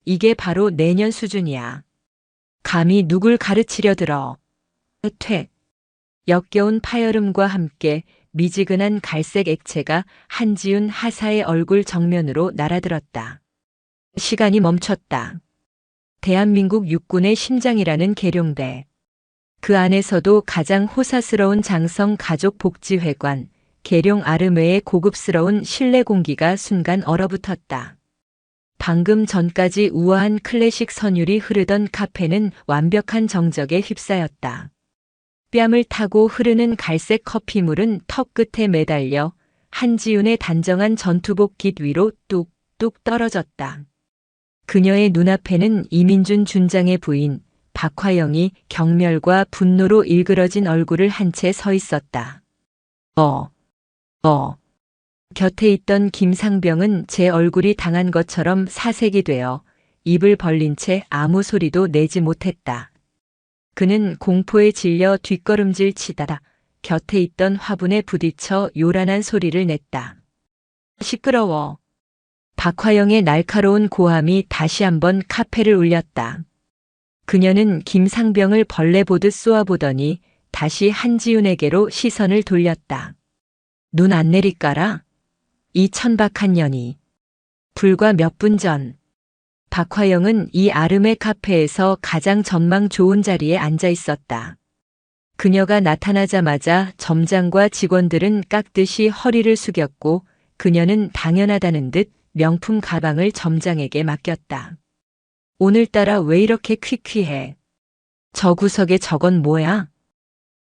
이게 바로 내년 수준이야. 감히 누굴 가르치려 들어. 퇴. 역겨운 파열음과 함께 미지근한 갈색 액체가 한지윤 하사의 얼굴 정면으로 날아들었다. 시간이 멈췄다. 대한민국 육군의 심장이라는 계룡대. 그 안에서도 가장 호사스러운 장성 가족복지회관, 계룡 아르메의 고급스러운 실내 공기가 순간 얼어붙었다. 방금 전까지 우아한 클래식 선율이 흐르던 카페는 완벽한 정적에 휩싸였다. 뺨을 타고 흐르는 갈색 커피물은 턱 끝에 매달려 한지윤의 단정한 전투복 깃 위로 뚝뚝 떨어졌다. 그녀의 눈앞에는 이민준 준장의 부인 박화영이 경멸과 분노로 일그러진 얼굴을 한 채 서 있었다. 곁에 있던 김상병은 제 얼굴이 당한 것처럼 사색이 되어 입을 벌린 채 아무 소리도 내지 못했다. 그는 공포에 질려 뒷걸음질 치다가 곁에 있던 화분에 부딪혀 요란한 소리를 냈다. 시끄러워. 박화영의 날카로운 고함이 다시 한번 카페를 울렸다. 그녀는 김상병을 벌레 보듯 쏘아보더니 다시 한지윤에게로 시선을 돌렸다. 눈 안 내릴까라? 이 천박한 년이. 불과 몇 분 전 박화영은 이 아름의 카페에서 가장 전망 좋은 자리에 앉아 있었다. 그녀가 나타나자마자 점장과 직원들은 깍듯이 허리를 숙였고 그녀는 당연하다는 듯 명품 가방을 점장에게 맡겼다. 오늘따라 왜 이렇게 퀴퀴해? 저 구석에 저건 뭐야?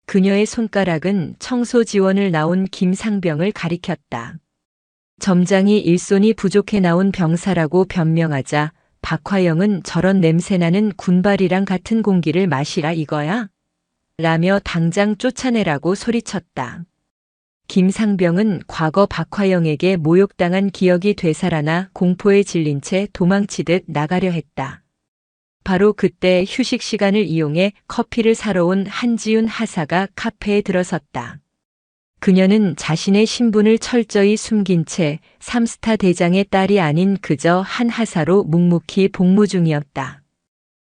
그녀의 손가락은 청소 지원을 나온 김상병을 가리켰다. 점장이 일손이 부족해 나온 병사라고 변명하자 박화영은 저런 냄새나는 군발이랑 같은 공기를 마시라 이거야? 라며 당장 쫓아내라고 소리쳤다. 김상병은 과거 박화영에게 모욕당한 기억이 되살아나 공포에 질린 채 도망치듯 나가려 했다. 바로 그때 휴식 시간을 이용해 커피를 사러 온 한지윤 하사가 카페에 들어섰다. 그녀는 자신의 신분을 철저히 숨긴 채 3스타 대장의 딸이 아닌 그저 한 하사로 묵묵히 복무 중이었다.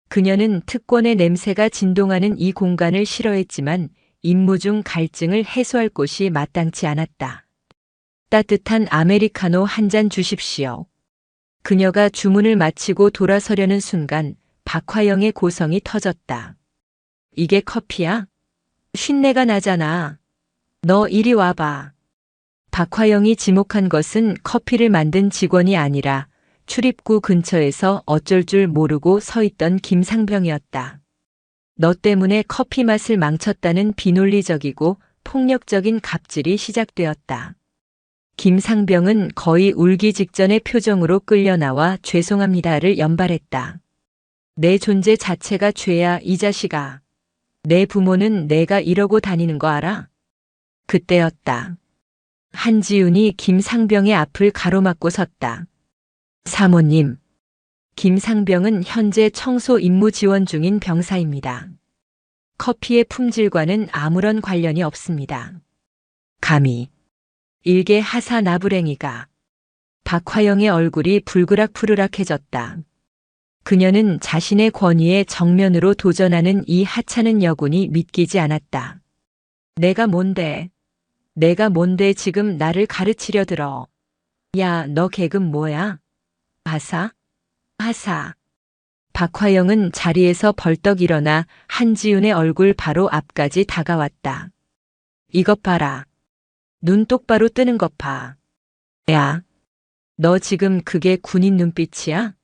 그녀는 특권의 냄새가 진동하는 이 공간을 싫어했지만 임무 중 갈증을 해소할 곳이 마땅치 않았다. 따뜻한 아메리카노 한 잔 주십시오. 그녀가 주문을 마치고 돌아서려는 순간 박화영의 고성이 터졌다. 이게 커피야? 쉰내가 나잖아. 너 이리 와봐. 박화영이 지목한 것은 커피를 만든 직원이 아니라 출입구 근처에서 어쩔 줄 모르고 서 있던 김상병이었다. 너 때문에 커피 맛을 망쳤다는 비논리적이고 폭력적인 갑질이 시작되었다. 김상병은 거의 울기 직전의 표정으로 끌려나와 죄송합니다를 연발했다. 내 존재 자체가 죄야 이 자식아. 내 부모는 내가 이러고 다니는 거 알아? 그때였다. 한지윤이 김상병의 앞을 가로막고 섰다. 사모님. 김상병은 현재 청소 임무 지원 중인 병사입니다. 커피의 품질과는 아무런 관련이 없습니다. 감히. 일개 하사 나부랭이가. 박화영의 얼굴이 불그락푸르락해졌다. 그녀는 자신의 권위에 정면으로 도전하는 이 하찮은 여군이 믿기지 않았다. 내가 뭔데 지금 나를 가르치려 들어. 야, 너 계급 뭐야? 하사? 박화영은 자리에서 벌떡 일어나 한지윤의 얼굴 바로 앞까지 다가왔다. 이것 봐라. 눈 똑바로 뜨는 것 봐. 야, 너 지금 그게 군인 눈빛이야?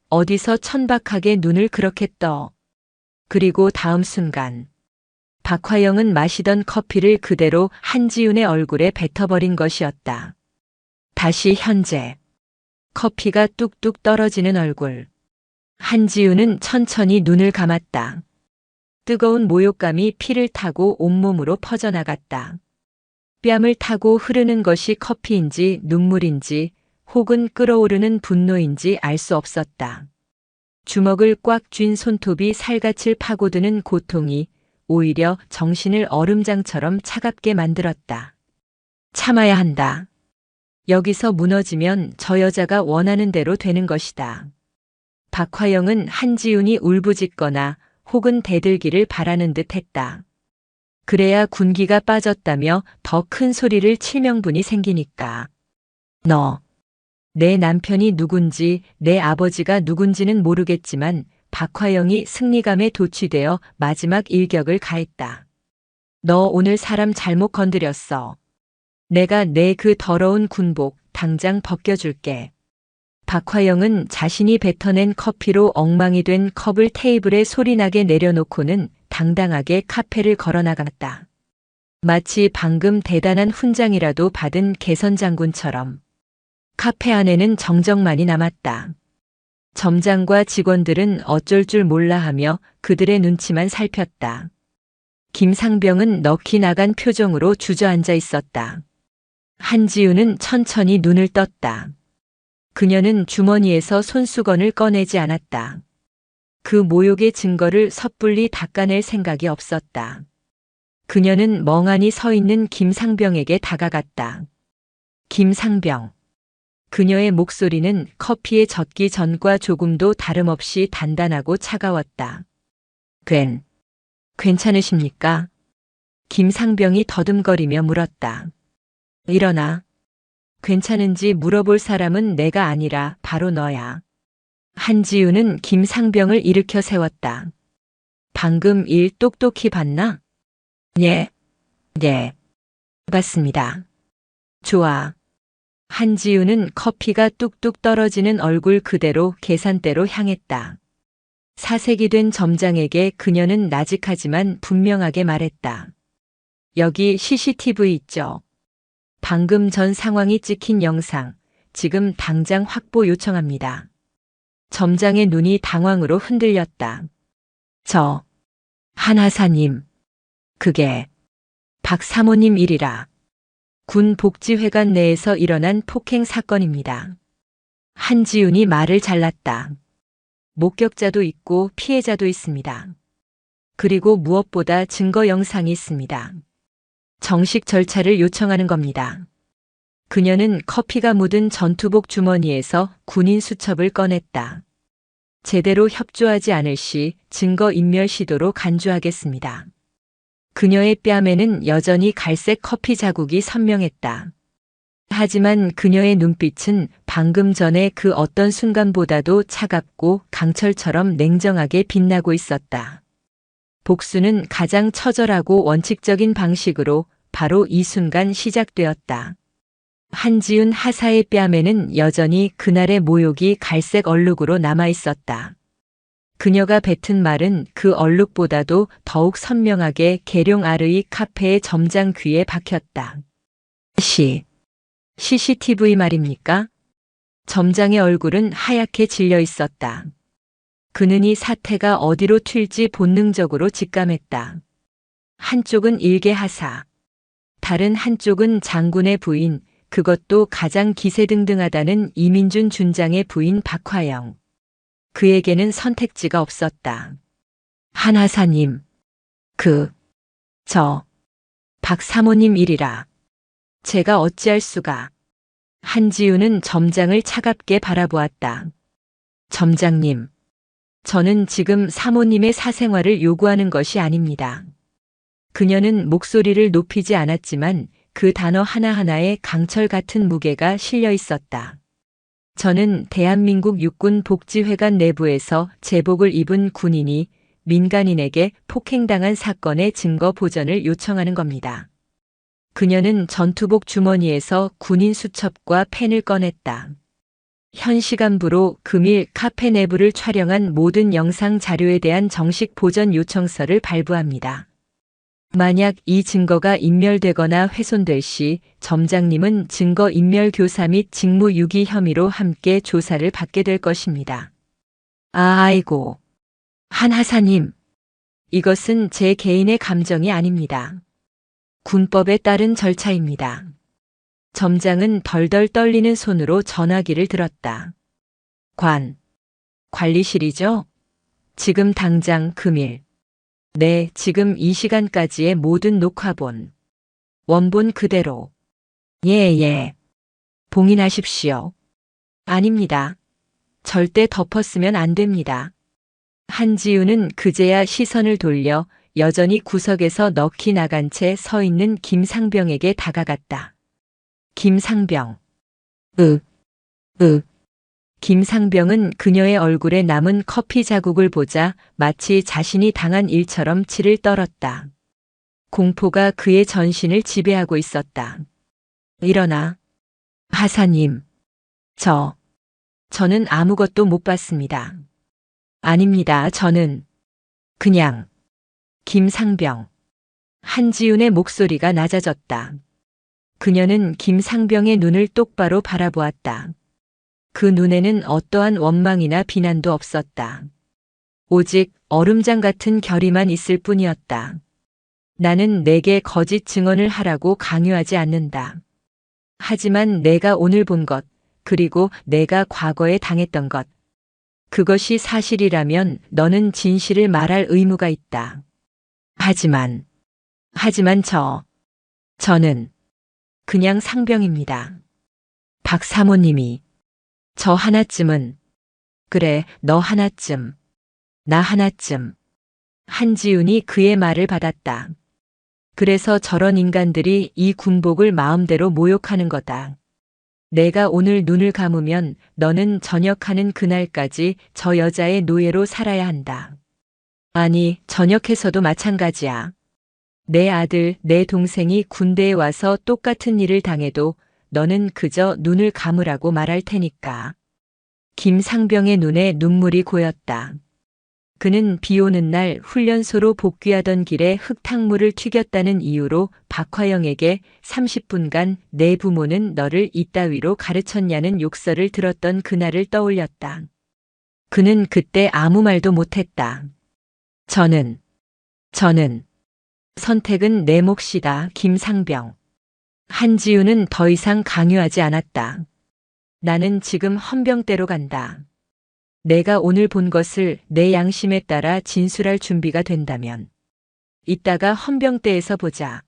어디서 천박하게 눈을 그렇게 떠. 그리고 다음 순간 박화영은 마시던 커피를 그대로 한지윤의 얼굴에 뱉어버린 것이었다. 다시 현재. 커피가 뚝뚝 떨어지는 얼굴. 한지윤은 천천히 눈을 감았다. 뜨거운 모욕감이 피를 타고 온몸으로 퍼져나갔다. 뺨을 타고 흐르는 것이 커피인지 눈물인지 혹은 끓어오르는 분노인지 알 수 없었다. 주먹을 꽉 쥔 손톱이 살갗을 파고드는 고통이 오히려 정신을 얼음장처럼 차갑게 만들었다. 참아야 한다. 여기서 무너지면 저 여자가 원하는 대로 되는 것이다. 박화영은 한지훈이 울부짖거나 혹은 대들기를 바라는 듯 했다. 그래야 군기가 빠졌다며 더 큰 소리를 칠 명분이 생기니까. 너, 내 남편이 누군지 내 아버지가 누군지는 모르겠지만 박화영이 승리감에 도취되어 마지막 일격을 가했다. 너 오늘 사람 잘못 건드렸어. 내가 내 그 더러운 군복 당장 벗겨줄게. 박화영은 자신이 뱉어낸 커피로 엉망이 된 컵을 테이블에 소리나게 내려놓고는 당당하게 카페를 걸어나갔다. 마치 방금 대단한 훈장이라도 받은 개선장군처럼. 카페 안에는 정적만이 남았다. 점장과 직원들은 어쩔 줄 몰라 하며 그들의 눈치만 살폈다. 김상병은 넋이 나간 표정으로 주저앉아 있었다. 한지우는 천천히 눈을 떴다. 그녀는 주머니에서 손수건을 꺼내지 않았다. 그 모욕의 증거를 섣불리 닦아낼 생각이 없었다. 그녀는 멍하니 서 있는 김상병에게 다가갔다. 김상병. 그녀의 목소리는 커피에 젖기 전과 조금도 다름없이 단단하고 차가웠다. 괜찮으십니까? 김상병이 더듬거리며 물었다. 일어나. 괜찮은지 물어볼 사람은 내가 아니라 바로 너야. 한지우는 김상병을 일으켜 세웠다. 방금 일 똑똑히 봤나? 예. 봤습니다. 좋아. 한지우는 커피가 뚝뚝 떨어지는 얼굴 그대로 계산대로 향했다. 사색이 된 점장에게 그녀는 나직하지만 분명하게 말했다. 여기 CCTV 있죠? 방금 전 상황이 찍힌 영상, 지금 당장 확보 요청합니다. 점장의 눈이 당황으로 흔들렸다. 한하사님. 그게 박 사모님 일이라. 군 복지회관 내에서 일어난 폭행 사건입니다. 한지훈이 말을 잘랐다. 목격자도 있고 피해자도 있습니다. 그리고 무엇보다 증거 영상이 있습니다. 정식 절차를 요청하는 겁니다. 그녀는 커피가 묻은 전투복 주머니에서 군인 수첩을 꺼냈다. 제대로 협조하지 않을 시 증거인멸 시도로 간주하겠습니다. 그녀의 뺨에는 여전히 갈색 커피 자국이 선명했다. 하지만 그녀의 눈빛은 방금 전에 그 어떤 순간보다도 차갑고 강철처럼 냉정하게 빛나고 있었다. 복수는 가장 처절하고 원칙적인 방식으로 바로 이 순간 시작되었다. 한지훈 하사의 뺨에는 여전히 그날의 모욕이 갈색 얼룩으로 남아 있었다. 그녀가 뱉은 말은 그 얼룩보다도 더욱 선명하게 계룡 아르이 카페의 점장 귀에 박혔다. CCTV 말입니까? 점장의 얼굴은 하얗게 질려 있었다. 그는 이 사태가 어디로 튈지 본능적으로 직감했다. 한쪽은 일개 하사, 다른 한쪽은 장군의 부인, 그것도 가장 기세등등하다는 이민준 준장의 부인 박화영. 그에게는 선택지가 없었다. 한하사님, 박 사모님 일이라. 제가 어찌할 수가. 한지우는 점장을 차갑게 바라보았다. 점장님, 저는 지금 사모님의 사생활을 요구하는 것이 아닙니다. 그녀는 목소리를 높이지 않았지만 그 단어 하나하나에 강철 같은 무게가 실려 있었다. 저는 대한민국 육군 복지회관 내부에서 제복을 입은 군인이 민간인에게 폭행당한 사건의 증거 보전을 요청하는 겁니다. 그녀는 전투복 주머니에서 군인 수첩과 펜을 꺼냈다. 현 시간부로 금일 카페 내부를 촬영한 모든 영상 자료에 대한 정식 보전 요청서를 발부합니다. 만약 이 증거가 인멸되거나 훼손될 시 점장님은 증거인멸 교사 및 직무유기 혐의로 함께 조사를 받게 될 것입니다. 아이고. 한하사님. 이것은 제 개인의 감정이 아닙니다. 군법에 따른 절차입니다. 점장은 덜덜 떨리는 손으로 전화기를 들었다. 관리실이죠? 지금 당장 금일. 네, 지금 이 시간까지의 모든 녹화본. 원본 그대로. 예. 봉인하십시오. 아닙니다. 절대 덮었으면 안 됩니다. 한지우는 그제야 시선을 돌려 여전히 구석에서 넋이 나간 채 서 있는 김상병에게 다가갔다. 김상병. 으, 으. 김상병은 그녀의 얼굴에 남은 커피 자국을 보자 마치 자신이 당한 일처럼 치를 떨었다. 공포가 그의 전신을 지배하고 있었다. 일어나. 하사님. 저는 아무것도 못 봤습니다. 아닙니다. 저는 그냥. 김상병. 한지훈의 목소리가 낮아졌다. 그녀는 김상병의 눈을 똑바로 바라보았다. 그 눈에는 어떠한 원망이나 비난도 없었다. 오직 얼음장 같은 결의만 있을 뿐이었다. 나는 내게 거짓 증언을 하라고 강요하지 않는다. 하지만 내가 오늘 본 것, 그리고 내가 과거에 당했던 것, 그것이 사실이라면 너는 진실을 말할 의무가 있다. 하지만 저는 그냥 상병입니다. 박 사모님이 저 하나쯤은, 그래, 너 하나쯤, 나 하나쯤. 한지훈이 그의 말을 받았다. 그래서 저런 인간들이 이 군복을 마음대로 모욕하는 거다. 내가 오늘 눈을 감으면 너는 전역하는 그날까지 저 여자의 노예로 살아야 한다. 아니, 전역해서도 마찬가지야. 내 아들, 내 동생이 군대에 와서 똑같은 일을 당해도 너는 그저 눈을 감으라고 말할 테니까. 김상병의 눈에 눈물이 고였다. 그는 비 오는 날 훈련소로 복귀하던 길에 흙탕물을 튀겼다는 이유로 박화영에게 30분간 내 부모는 너를 이따위로 가르쳤냐는 욕설을 들었던 그날을 떠올렸다. 그는 그때 아무 말도 못했다. 저는 선택은 내 몫이다, 김상병. 한지우는 더 이상 강요하지 않았다. 나는 지금 헌병대로 간다. 내가 오늘 본 것을 내 양심에 따라 진술할 준비가 된다면 이따가 헌병대에서 보자.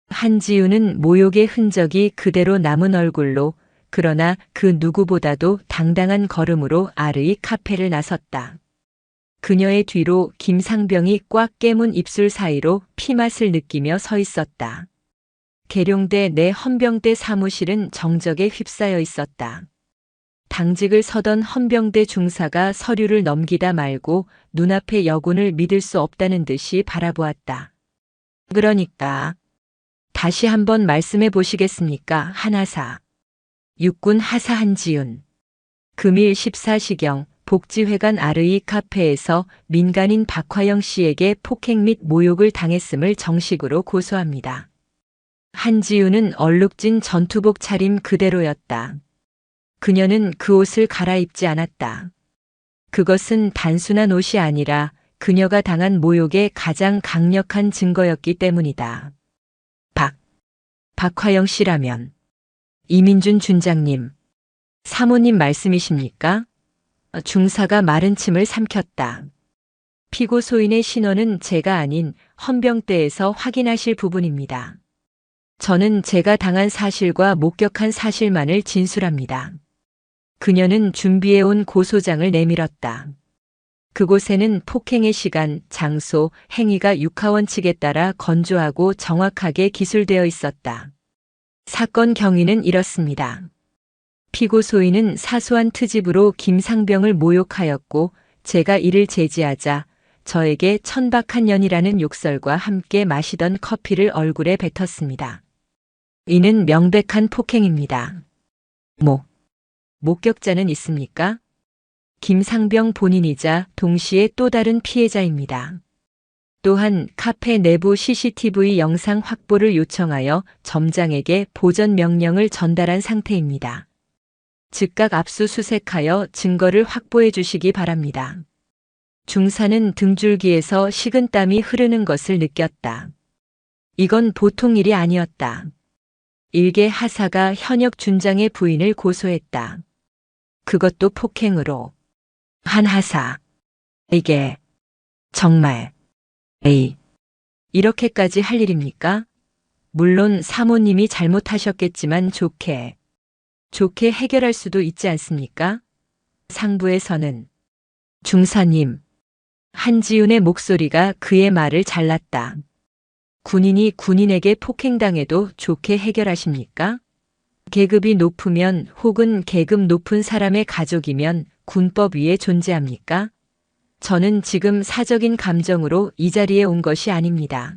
한지우는 모욕의 흔적이 그대로 남은 얼굴로, 그러나 그 누구보다도 당당한 걸음으로 아르이 카페를 나섰다. 그녀의 뒤로 김상병이 꽉 깨문 입술 사이로 피맛을 느끼며 서 있었다. 계룡대 내 헌병대 사무실은 정적에 휩싸여 있었다. 당직을 서던 헌병대 중사가 서류를 넘기다 말고 눈앞의 여군을 믿을 수 없다는 듯이 바라보았다. 그러니까 다시 한번 말씀해 보시겠습니까, 한하사. 육군 하사 한지훈. 금일 14시경 복지회관 아르이 카페에서 민간인 박화영 씨에게 폭행 및 모욕을 당했음을 정식으로 고소합니다. 한지훈은 얼룩진 전투복 차림 그대로였다. 그녀는 그 옷을 갈아입지 않았다. 그것은 단순한 옷이 아니라 그녀가 당한 모욕의 가장 강력한 증거였기 때문이다. 박화영 씨라면. 이민준 준장님. 사모님 말씀이십니까? 중사가 마른 침을 삼켰다. 피고 소인의 신원은 제가 아닌 헌병대에서 확인하실 부분입니다. 저는 제가 당한 사실과 목격한 사실만을 진술합니다. 그녀는 준비해온 고소장을 내밀었다. 그곳에는 폭행의 시간, 장소, 행위가 육하원칙에 따라 건조하고 정확하게 기술되어 있었다. 사건 경위는 이렇습니다. 피고 소인은 사소한 트집으로 김상병을 모욕하였고 제가 이를 제지하자 저에게 천박한 년이라는 욕설과 함께 마시던 커피를 얼굴에 뱉었습니다. 이는 명백한 폭행입니다. 목격자는 있습니까? 김상병 본인이자 동시에 또 다른 피해자입니다. 또한 카페 내부 CCTV 영상 확보를 요청하여 점장에게 보전 명령을 전달한 상태입니다. 즉각 압수수색하여 증거를 확보해 주시기 바랍니다. 중사는 등줄기에서 식은땀이 흐르는 것을 느꼈다. 이건 보통 일이 아니었다. 일개 하사가 현역 준장의 부인을 고소했다. 그것도 폭행으로. 한 하사. 이게 정말 이렇게까지 할 일입니까? 물론 사모님이 잘못하셨겠지만 좋게 해결할 수도 있지 않습니까? 상부에서는 중사님. 한지윤의 목소리가 그의 말을 잘랐다. 군인이 군인에게 폭행당해도 좋게 해결하십니까? 계급이 높으면 혹은 계급 높은 사람의 가족이면 군법 위에 존재합니까? 저는 지금 사적인 감정으로 이 자리에 온 것이 아닙니다.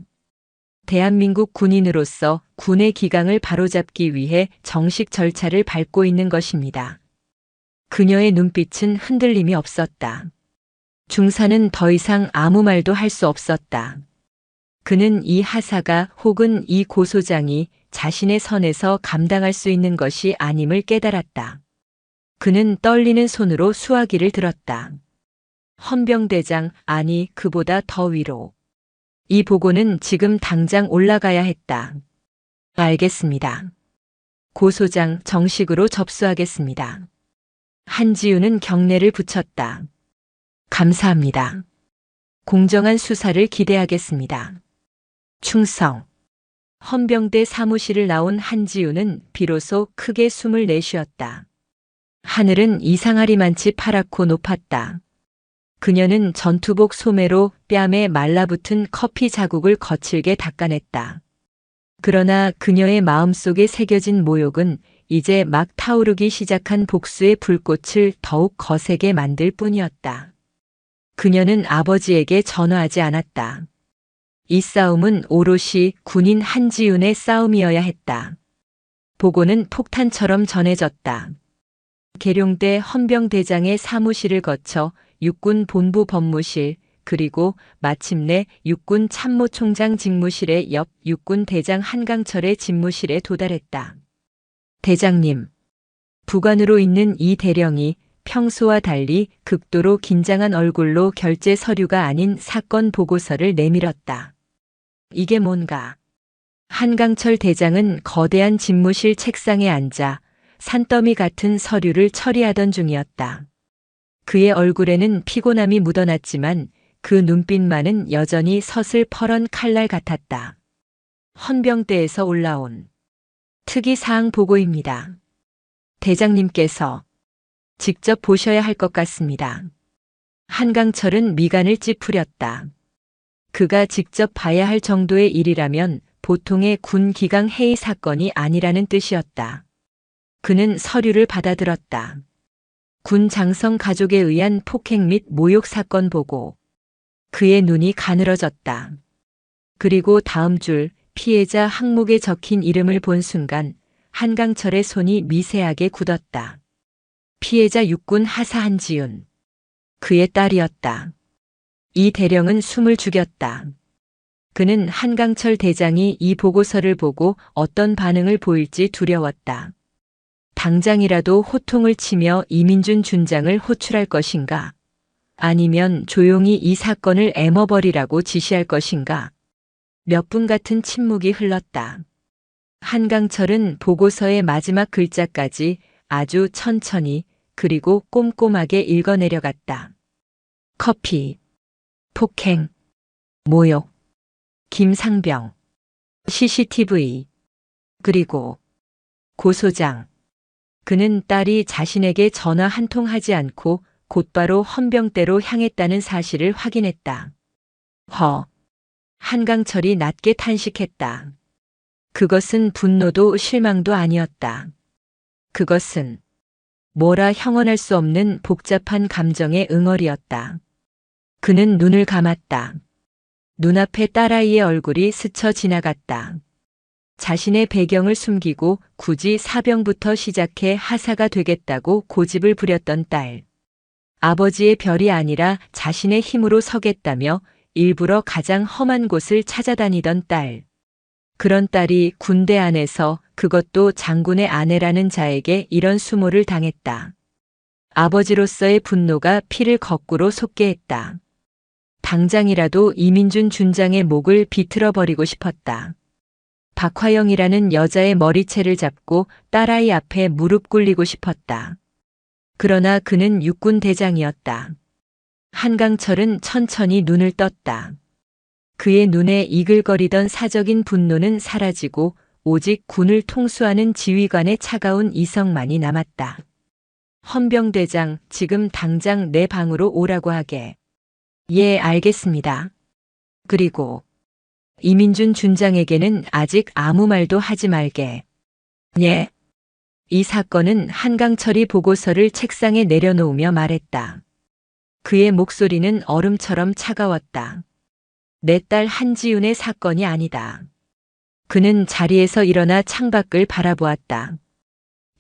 대한민국 군인으로서 군의 기강을 바로잡기 위해 정식 절차를 밟고 있는 것입니다. 그녀의 눈빛은 흔들림이 없었다. 중사는 더 이상 아무 말도 할 수 없었다. 그는 이 하사가 혹은 이 고소장이 자신의 선에서 감당할 수 있는 것이 아님을 깨달았다. 그는 떨리는 손으로 수화기를 들었다. 헌병대장, 아니 그보다 더 위로. 이 보고는 지금 당장 올라가야 했다. 알겠습니다. 고소장 정식으로 접수하겠습니다. 한지윤은 경례를 붙였다. 감사합니다. 공정한 수사를 기대하겠습니다. 충성. 헌병대 사무실을 나온 한지윤은 비로소 크게 숨을 내쉬었다. 하늘은 이상하리만치 파랗고 높았다. 그녀는 전투복 소매로 뺨에 말라붙은 커피 자국을 거칠게 닦아냈다. 그러나 그녀의 마음속에 새겨진 모욕은 이제 막 타오르기 시작한 복수의 불꽃을 더욱 거세게 만들 뿐이었다. 그녀는 아버지에게 전화하지 않았다. 이 싸움은 오롯이 군인 한지윤의 싸움이어야 했다. 보고는 폭탄처럼 전해졌다. 계룡대 헌병대장의 사무실을 거쳐 육군 본부 법무실, 그리고 마침내 육군 참모총장 직무실의 옆 육군 대장 한강철의 집무실에 도달했다. 대장님. 부관으로 있는 이 대령이 평소와 달리 극도로 긴장한 얼굴로 결제 서류가 아닌 사건 보고서를 내밀었다. 이게 뭔가? 한강철 대장은 거대한 집무실 책상에 앉아 산더미 같은 서류를 처리하던 중이었다. 그의 얼굴에는 피곤함이 묻어났지만 그 눈빛만은 여전히 서슬퍼런 칼날 같았다. 헌병대에서 올라온 특이사항 보고입니다. 대장님께서 직접 보셔야 할 것 같습니다. 한강철은 미간을 찌푸렸다. 그가 직접 봐야 할 정도의 일이라면 보통의 군 기강 해이 사건이 아니라는 뜻이었다. 그는 서류를 받아들었다. 군 장성 가족에 의한 폭행 및 모욕 사건 보고. 그의 눈이 가늘어졌다. 그리고 다음 줄 피해자 항목에 적힌 이름을 본 순간 한강철의 손이 미세하게 굳었다. 피해자 육군 하사 한지윤. 그의 딸이었다. 이 대령은 숨을 죽였다. 그는 한강철 대장이 이 보고서를 보고 어떤 반응을 보일지 두려웠다. 당장이라도 호통을 치며 이민준 준장을 호출할 것인가? 아니면 조용히 이 사건을 애머버리라고 지시할 것인가? 몇 분 같은 침묵이 흘렀다. 한강철은 보고서의 마지막 글자까지 아주 천천히 그리고 꼼꼼하게 읽어내려갔다. 커피, 폭행, 모욕, 김상병, CCTV, 그리고 고소장. 그는 딸이 자신에게 전화 한 통 하지 않고 곧바로 헌병대로 향했다는 사실을 확인했다. 한강철이 낮게 탄식했다. 그것은 분노도 실망도 아니었다. 그것은 뭐라 형언할 수 없는 복잡한 감정의 응어리였다. 그는 눈을 감았다. 눈앞에 딸아이의 얼굴이 스쳐 지나갔다. 자신의 배경을 숨기고 굳이 사병부터 시작해 하사가 되겠다고 고집을 부렸던 딸. 아버지의 별이 아니라 자신의 힘으로 서겠다며 일부러 가장 험한 곳을 찾아다니던 딸. 그런 딸이 군대 안에서, 그것도 장군의 아내라는 자에게 이런 수모를 당했다. 아버지로서의 분노가 피를 거꾸로 솟게 했다. 당장이라도 이민준 준장의 목을 비틀어 버리고 싶었다. 박화영이라는 여자의 머리채를 잡고 딸아이 앞에 무릎 꿇리고 싶었다. 그러나 그는 육군 대장이었다. 한강철은 천천히 눈을 떴다. 그의 눈에 이글거리던 사적인 분노는 사라지고 오직 군을 통수하는 지휘관의 차가운 이성만이 남았다. 헌병대장, 지금 당장 내 방으로 오라고 하게. 예, 알겠습니다. 그리고 이민준 준장에게는 아직 아무 말도 하지 말게. 예. 이 사건은 한강철이 보고서를 책상에 내려놓으며 말했다. 그의 목소리는 얼음처럼 차가웠다. 내 딸 한지윤의 사건이 아니다. 그는 자리에서 일어나 창밖을 바라보았다.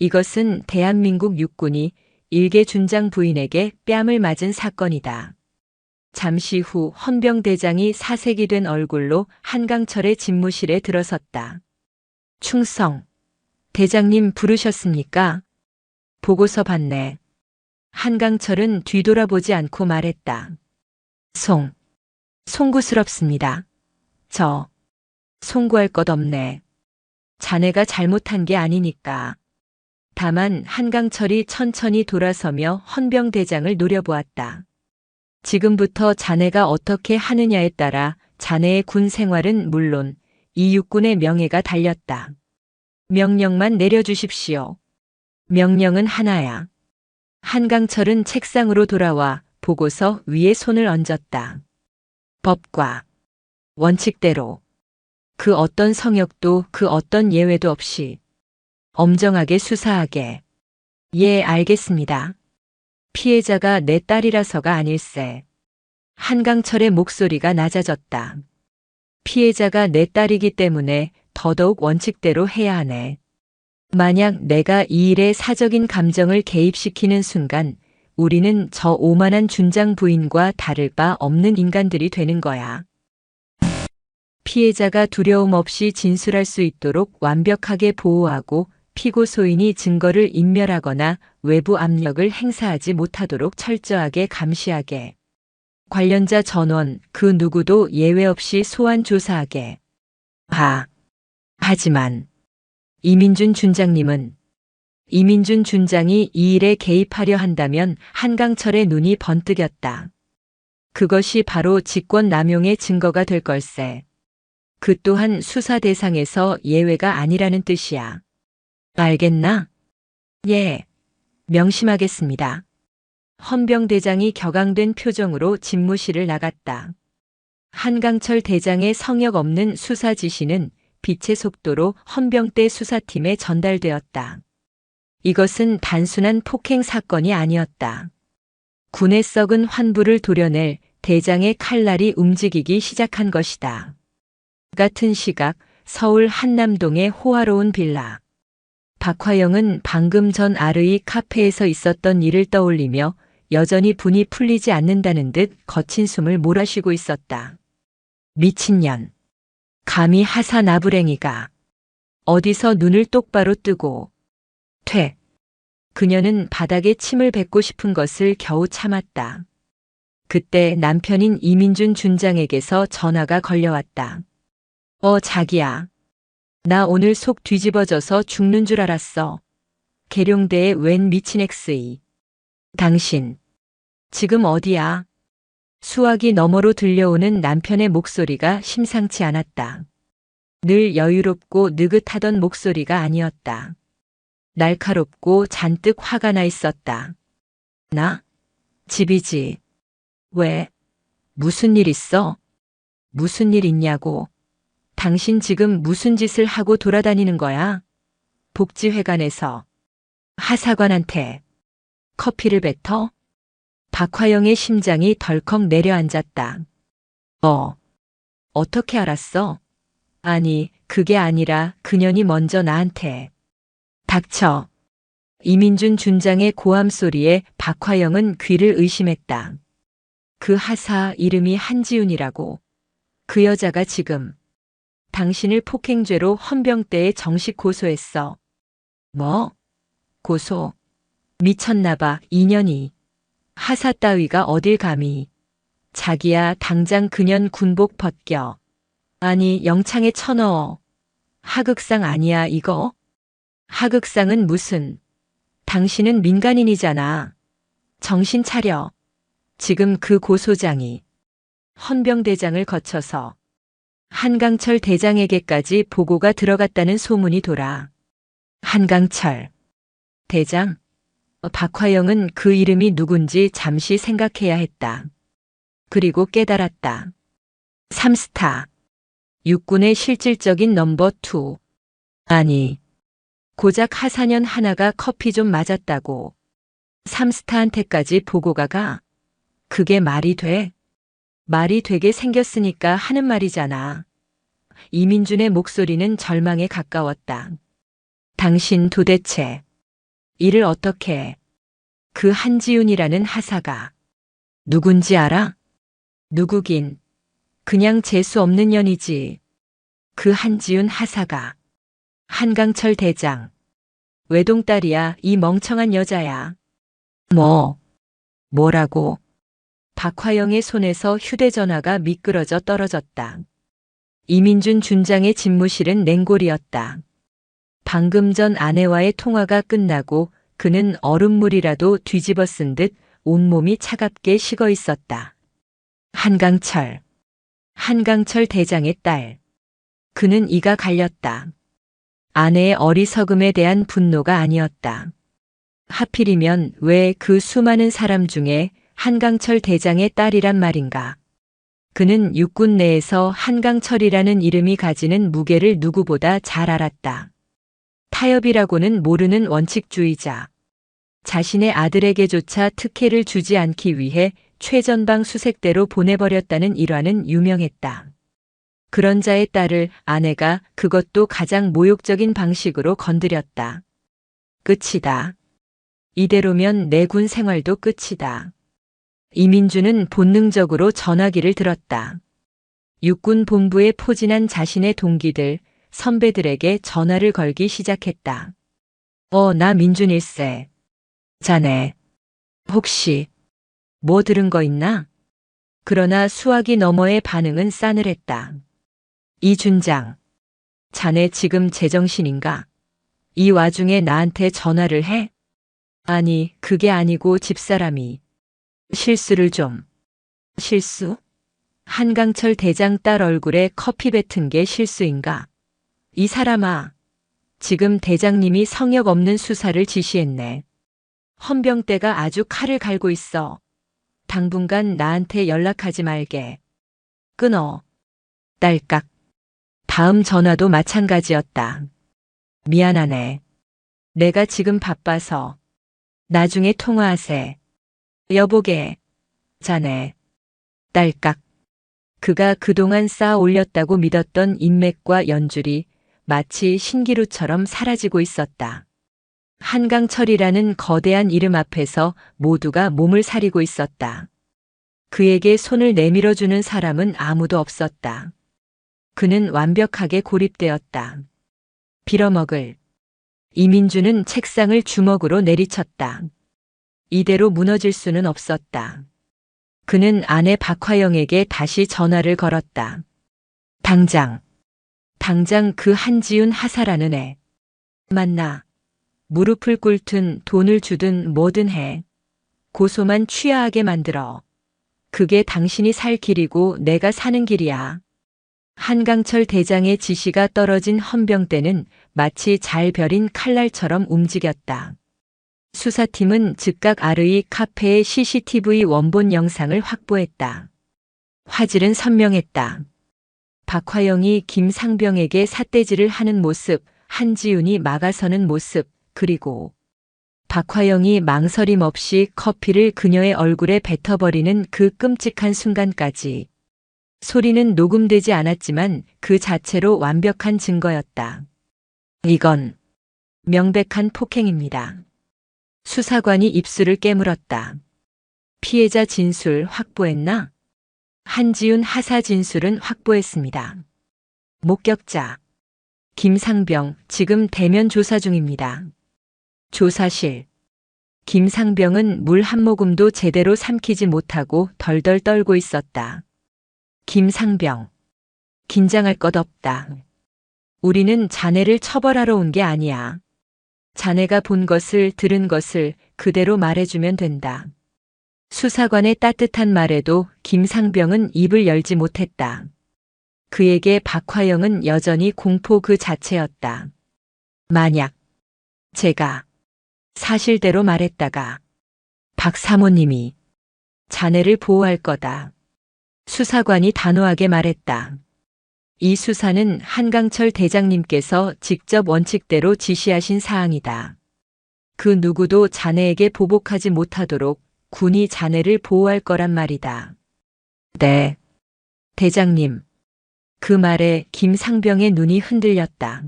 이것은 대한민국 육군이 일개 준장 부인에게 뺨을 맞은 사건이다. 잠시 후 헌병대장이 사색이 된 얼굴로 한강철의 집무실에 들어섰다. 충성. 대장님 부르셨습니까? 보고서 봤네. 한강철은 뒤돌아보지 않고 말했다. 송구스럽습니다. 송구할 것 없네. 자네가 잘못한 게 아니니까. 다만 한강철이 천천히 돌아서며 헌병대장을 노려보았다. 지금부터 자네가 어떻게 하느냐에 따라 자네의 군 생활은 물론 이 육군의 명예가 달렸다. 명령만 내려주십시오. 명령은 하나야. 한강철은 책상으로 돌아와 보고서 위에 손을 얹었다. 법과 원칙대로 그 어떤 성역도 그 어떤 예외도 없이 엄정하게 수사하게. 예, 알겠습니다. 피해자가 내 딸이라서가 아닐세. 한강철의 목소리가 낮아졌다. 피해자가 내 딸이기 때문에 더더욱 원칙대로 해야 하네. 만약 내가 이 일에 사적인 감정을 개입시키는 순간 우리는 저 오만한 준장 부인과 다를 바 없는 인간들이 되는 거야. 피해자가 두려움 없이 진술할 수 있도록 완벽하게 보호하고 피고 소인이 증거를 인멸하거나 외부 압력을 행사하지 못하도록 철저하게 감시하게. 관련자 전원 그 누구도 예외 없이 소환 조사하게. 하지만 이민준 준장님은 이민준 준장이 이 일에 개입하려 한다면 한강철의 눈이 번뜩였다. 그것이 바로 직권남용의 증거가 될 걸세. 그 또한 수사 대상에서 예외가 아니라는 뜻이야. 알겠나? 예, 명심하겠습니다. 헌병대장이 격앙된 표정으로 집무실을 나갔다. 한강철 대장의 성역 없는 수사 지시는 빛의 속도로 헌병대 수사팀에 전달되었다. 이것은 단순한 폭행 사건이 아니었다. 군의 썩은 환부를 도려낼 대장의 칼날이 움직이기 시작한 것이다. 같은 시각 서울 한남동의 호화로운 빌라. 박화영은 방금 전 아르이 카페에서 있었던 일을 떠올리며 여전히 분이 풀리지 않는다는 듯 거친 숨을 몰아쉬고 있었다. 미친년. 감히 하사 나부랭이가. 어디서 눈을 똑바로 뜨고. 그녀는 바닥에 침을 뱉고 싶은 것을 겨우 참았다. 그때 남편인 이민준 준장에게서 전화가 걸려왔다. 자기야. 나 오늘 속 뒤집어져서 죽는 줄 알았어. 계룡대의 웬 미친 엑스이. 당신. 지금 어디야? 수화기 너머로 들려오는 남편의 목소리가 심상치 않았다. 늘 여유롭고 느긋하던 목소리가 아니었다. 날카롭고 잔뜩 화가 나 있었다. 나? 집이지. 왜? 무슨 일 있어? 무슨 일 있냐고. 당신 지금 무슨 짓을 하고 돌아다니는 거야? 복지회관에서. 하사관한테. 커피를 뱉어? 박화영의 심장이 덜컥 내려앉았다. 어떻게 알았어? 아니, 그게 아니라 그년이 먼저 나한테. 닥쳐. 이민준 준장의 고함 소리에 박화영은 귀를 의심했다. 그 하사 이름이 한지윤이라고. 그 여자가 지금 당신을 폭행죄로 헌병대에 정식 고소했어. 뭐? 고소? 미쳤나봐, 이년이. 하사 따위가 어딜 감히. 자기야, 당장 그년 군복 벗겨. 아니, 영창에 쳐넣어. 하극상 아니야, 이거? 하극상은 무슨. 당신은 민간인이잖아. 정신 차려. 지금 그 고소장이 헌병대장을 거쳐서 한강철 대장에게까지 보고가 들어갔다는 소문이 돌아. 한강철 대장? 박화영은 그 이름이 누군지 잠시 생각해야 했다. 그리고 깨달았다. 3스타. 육군의 실질적인 넘버 2. 아니, 고작 하사년 하나가 커피 좀 맞았다고 3스타한테까지 보고가 가? 그게 말이 돼? 말이 되게 생겼으니까 하는 말이잖아. 이민준의 목소리는 절망에 가까웠다. 당신 도대체 일을 어떻게 해? 그 한지훈이라는 하사가 누군지 알아? 누구긴 그냥 재수 없는 년이지. 그 한지훈 하사가 한강철 대장 외동딸이야. 이 멍청한 여자야. 뭐라고? 박화영의 손에서 휴대전화가 미끄러져 떨어졌다. 이민준 준장의 집무실은 냉골이었다. 방금 전 아내와의 통화가 끝나고 그는 얼음물이라도 뒤집어 쓴 듯 온몸이 차갑게 식어 있었다. 한강철 대장의 딸. 그는 이가 갈렸다. 아내의 어리석음에 대한 분노가 아니었다. 하필이면 왜 그 수많은 사람 중에 한강철 대장의 딸이란 말인가. 그는 육군 내에서 한강철이라는 이름이 가지는 무게를 누구보다 잘 알았다. 타협이라고는 모르는 원칙주의자. 자신의 아들에게조차 특혜를 주지 않기 위해 최전방 수색대로 보내버렸다는 일화는 유명했다. 그런 자의 딸을 아내가 그것도 가장 모욕적인 방식으로 건드렸다. 끝이다. 이대로면 내 군 생활도 끝이다. 이민준은 본능적으로 전화기를 들었다. 육군 본부에 포진한 자신의 동기들, 선배들에게 전화를 걸기 시작했다. 나 민준일세. 자네, 혹시 뭐 들은 거 있나? 그러나 수화기 너머의 반응은 싸늘했다. 이준장, 자네 지금 제정신인가? 이 와중에 나한테 전화를 해? 아니, 그게 아니고 집사람이 실수를 좀. 실수? 한강철 대장 딸 얼굴에 커피 뱉은 게 실수인가? 이 사람아, 지금 대장님이 성역 없는 수사를 지시했네. 헌병대가 아주 칼을 갈고 있어. 당분간 나한테 연락하지 말게. 끊어. 딸깍. 다음 전화도 마찬가지였다. 미안하네. 내가 지금 바빠서. 나중에 통화하세. 여보게. 자네. 딸깍. 그가 그동안 쌓아 올렸다고 믿었던 인맥과 연줄이 마치 신기루처럼 사라지고 있었다. 한강철이라는 거대한 이름 앞에서 모두가 몸을 사리고 있었다. 그에게 손을 내밀어주는 사람은 아무도 없었다. 그는 완벽하게 고립되었다. 빌어먹을. 이민준은 책상을 주먹으로 내리쳤다. 이대로 무너질 수는 없었다. 그는 아내 박화영에게 다시 전화를 걸었다. 당장 그 한지훈 하사라는 애 만나. 무릎을 꿇든 돈을 주든 뭐든 해. 고소만 취하하게 만들어. 그게 당신이 살 길이고 내가 사는 길이야. 한강철 대장의 지시가 떨어진 헌병대는 마치 잘 벼린 칼날처럼 움직였다. 수사팀은 즉각 아르이 카페의 CCTV 원본 영상을 확보했다. 화질은 선명했다. 박화영이 김상병에게 삿대질을 하는 모습, 한지훈이 막아서는 모습, 그리고 박화영이 망설임 없이 커피를 그녀의 얼굴에 뱉어버리는 그 끔찍한 순간까지. 소리는 녹음되지 않았지만 그 자체로 완벽한 증거였다. 이건 명백한 폭행입니다. 수사관이 입술을 깨물었다. 피해자 진술 확보했나? 한지훈 하사 진술은 확보했습니다. 목격자 김상병 지금 대면 조사 중입니다. 조사실. 김상병은 물 한 모금도 제대로 삼키지 못하고 덜덜 떨고 있었다. 김상병. 긴장할 것 없다. 우리는 자네를 처벌하러 온 게 아니야. 자네가 본 것을 들은 것을 그대로 말해주면 된다. 수사관의 따뜻한 말에도 김상병은 입을 열지 못했다. 그에게 박화영은 여전히 공포 그 자체였다. 만약 제가 사실대로 말했다가 박 사모님이 자네를 보호할 거다. 수사관이 단호하게 말했다. 이 수사는 한강철 대장님께서 직접 원칙대로 지시하신 사항이다. 그 누구도 자네에게 보복하지 못하도록 군이 자네를 보호할 거란 말이다. 네, 대장님. 그 말에 김상병의 눈이 흔들렸다.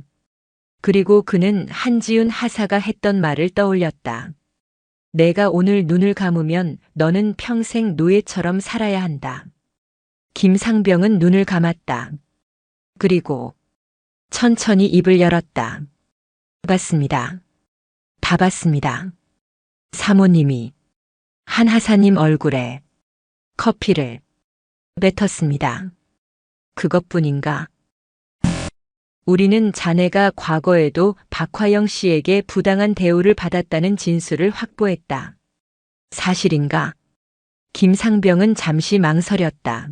그리고 그는 한지훈 하사가 했던 말을 떠올렸다. 내가 오늘 눈을 감으면 너는 평생 노예처럼 살아야 한다. 김상병은 눈을 감았다. 그리고 천천히 입을 열었다. 봤습니다. 다 봤습니다. 사모님이 한 하사님 얼굴에 커피를 뱉었습니다. 그것뿐인가? 우리는 자네가 과거에도 박화영 씨에게 부당한 대우를 받았다는 진술을 확보했다. 사실인가? 김상병은 잠시 망설였다.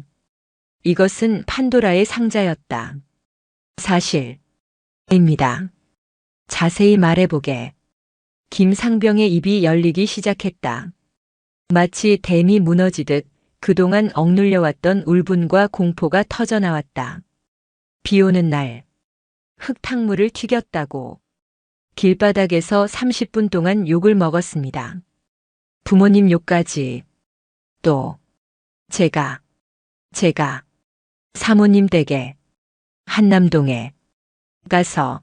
이것은 판도라의 상자였다. 사실입니다. 자세히 말해보게. 김상병의 입이 열리기 시작했다. 마치 댐이 무너지듯 그동안 억눌려왔던 울분과 공포가 터져나왔다. 비 오는 날 흙탕물을 튀겼다고 길바닥에서 30분 동안 욕을 먹었습니다. 부모님 욕까지. 또 제가 사모님 댁에 한남동에 가서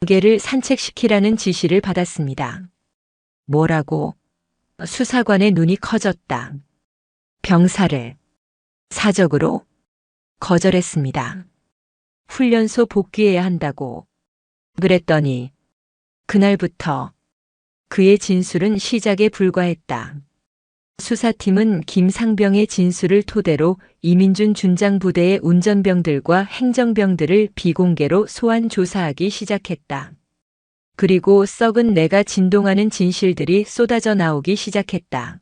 개를 산책시키라는 지시를 받았습니다. 뭐라고? 수사관의 눈이 커졌다. 병사를 사적으로 거절했습니다. 훈련소 복귀해야 한다고. 그랬더니 그날부터 그의 진술은 시작에 불과했다. 수사팀은 김상병의 진술을 토대로 이민준 준장 부대의 운전병들과 행정병들을 비공개로 소환 조사하기 시작했다. 그리고 썩은 내가 진동하는 진실들이 쏟아져 나오기 시작했다.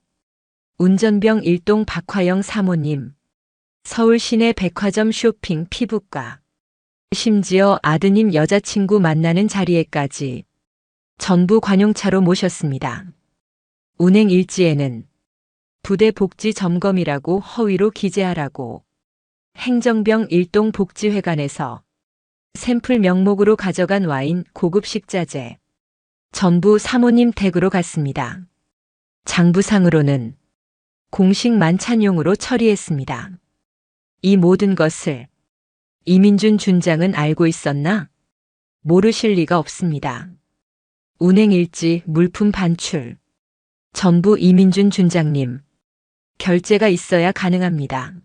운전병 일동 박화영 사모님, 서울 시내 백화점 쇼핑 피부과, 심지어 아드님 여자친구 만나는 자리에까지 전부 관용차로 모셨습니다. 운행 일지에는 부대 복지 점검이라고 허위로 기재하라고, 행정병 일동 복지회관에서 샘플 명목으로 가져간 와인 고급 식자재 전부 사모님 댁으로 갔습니다. 장부상으로는 공식 만찬용으로 처리했습니다. 이 모든 것을 이민준 준장은 알고 있었나? 모르실 리가 없습니다. 운행일지, 물품 반출 전부 이민준 준장님 결재가 있어야 가능합니다.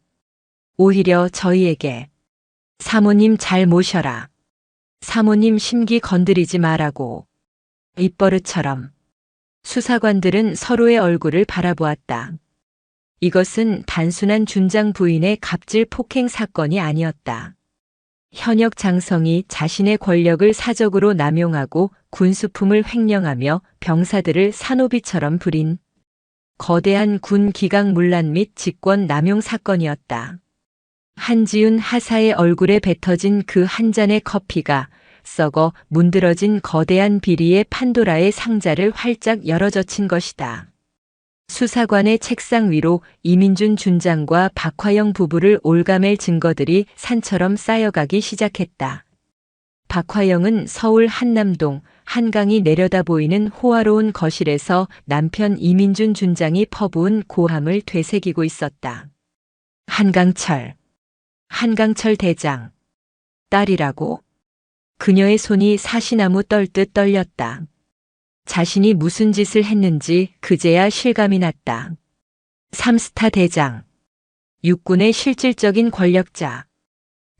오히려 저희에게 사모님 잘 모셔라, 사모님 심기 건드리지 마라고 입버릇처럼 수사관들은 서로의 얼굴을 바라보았다. 이것은 단순한 준장 부인의 갑질 폭행 사건이 아니었다. 현역 장성이 자신의 권력을 사적으로 남용하고 군수품을 횡령하며 병사들을 산호비처럼 부린 거대한 군 기강 문란 및 직권 남용 사건이었다. 한지훈 하사의 얼굴에 뱉어진 그 한 잔의 커피가 썩어 문드러진 거대한 비리의 판도라의 상자를 활짝 열어젖힌 것이다. 수사관의 책상 위로 이민준 준장과 박화영 부부를 올가맬 증거들이 산처럼 쌓여가기 시작했다. 박화영은 서울 한남동 한강이 내려다 보이는 호화로운 거실에서 남편 이민준 준장이 퍼부은 고함을 되새기고 있었다. 한강철 대장, 딸이라고. 그녀의 손이 사시나무 떨듯 떨렸다. 자신이 무슨 짓을 했는지 그제야 실감이 났다. 3스타 대장, 육군의 실질적인 권력자.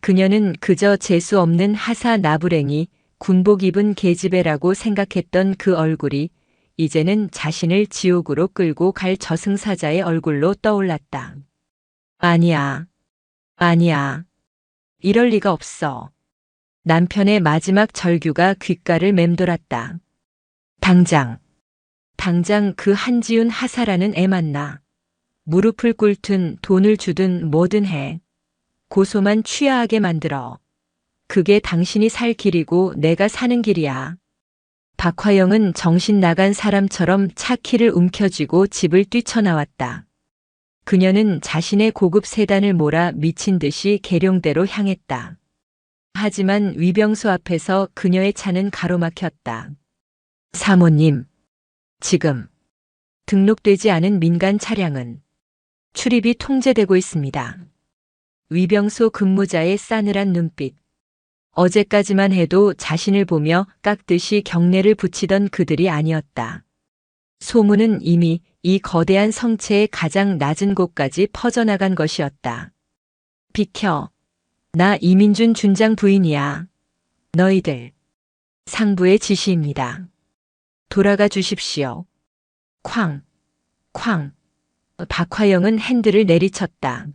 그녀는 그저 재수 없는 하사 나부랭이, 군복 입은 계집애라고 생각했던 그 얼굴이 이제는 자신을 지옥으로 끌고 갈 저승사자의 얼굴로 떠올랐다. 아니야. 이럴 리가 없어. 남편의 마지막 절규가 귓가를 맴돌았다. 당장 그 한지훈 하사라는 애 만나. 무릎을 꿇든 돈을 주든 뭐든 해. 고소만 취하하게 만들어. 그게 당신이 살 길이고 내가 사는 길이야. 박화영은 정신 나간 사람처럼 차 키를 움켜쥐고 집을 뛰쳐나왔다. 그녀는 자신의 고급 세단을 몰아 미친 듯이 계룡대로 향했다. 하지만 위병소 앞에서 그녀의 차는 가로막혔다. 사모님, 지금 등록되지 않은 민간 차량은 출입이 통제되고 있습니다. 위병소 근무자의 싸늘한 눈빛. 어제까지만 해도 자신을 보며 깍듯이 경례를 붙이던 그들이 아니었다. 소문은 이미 이 거대한 성체의 가장 낮은 곳까지 퍼져나간 것이었다. 비켜. 나 이민준 준장 부인이야. 너희들. 상부의 지시입니다. 돌아가 주십시오. 쾅. 쾅. 박화영은 핸들을 내리쳤다.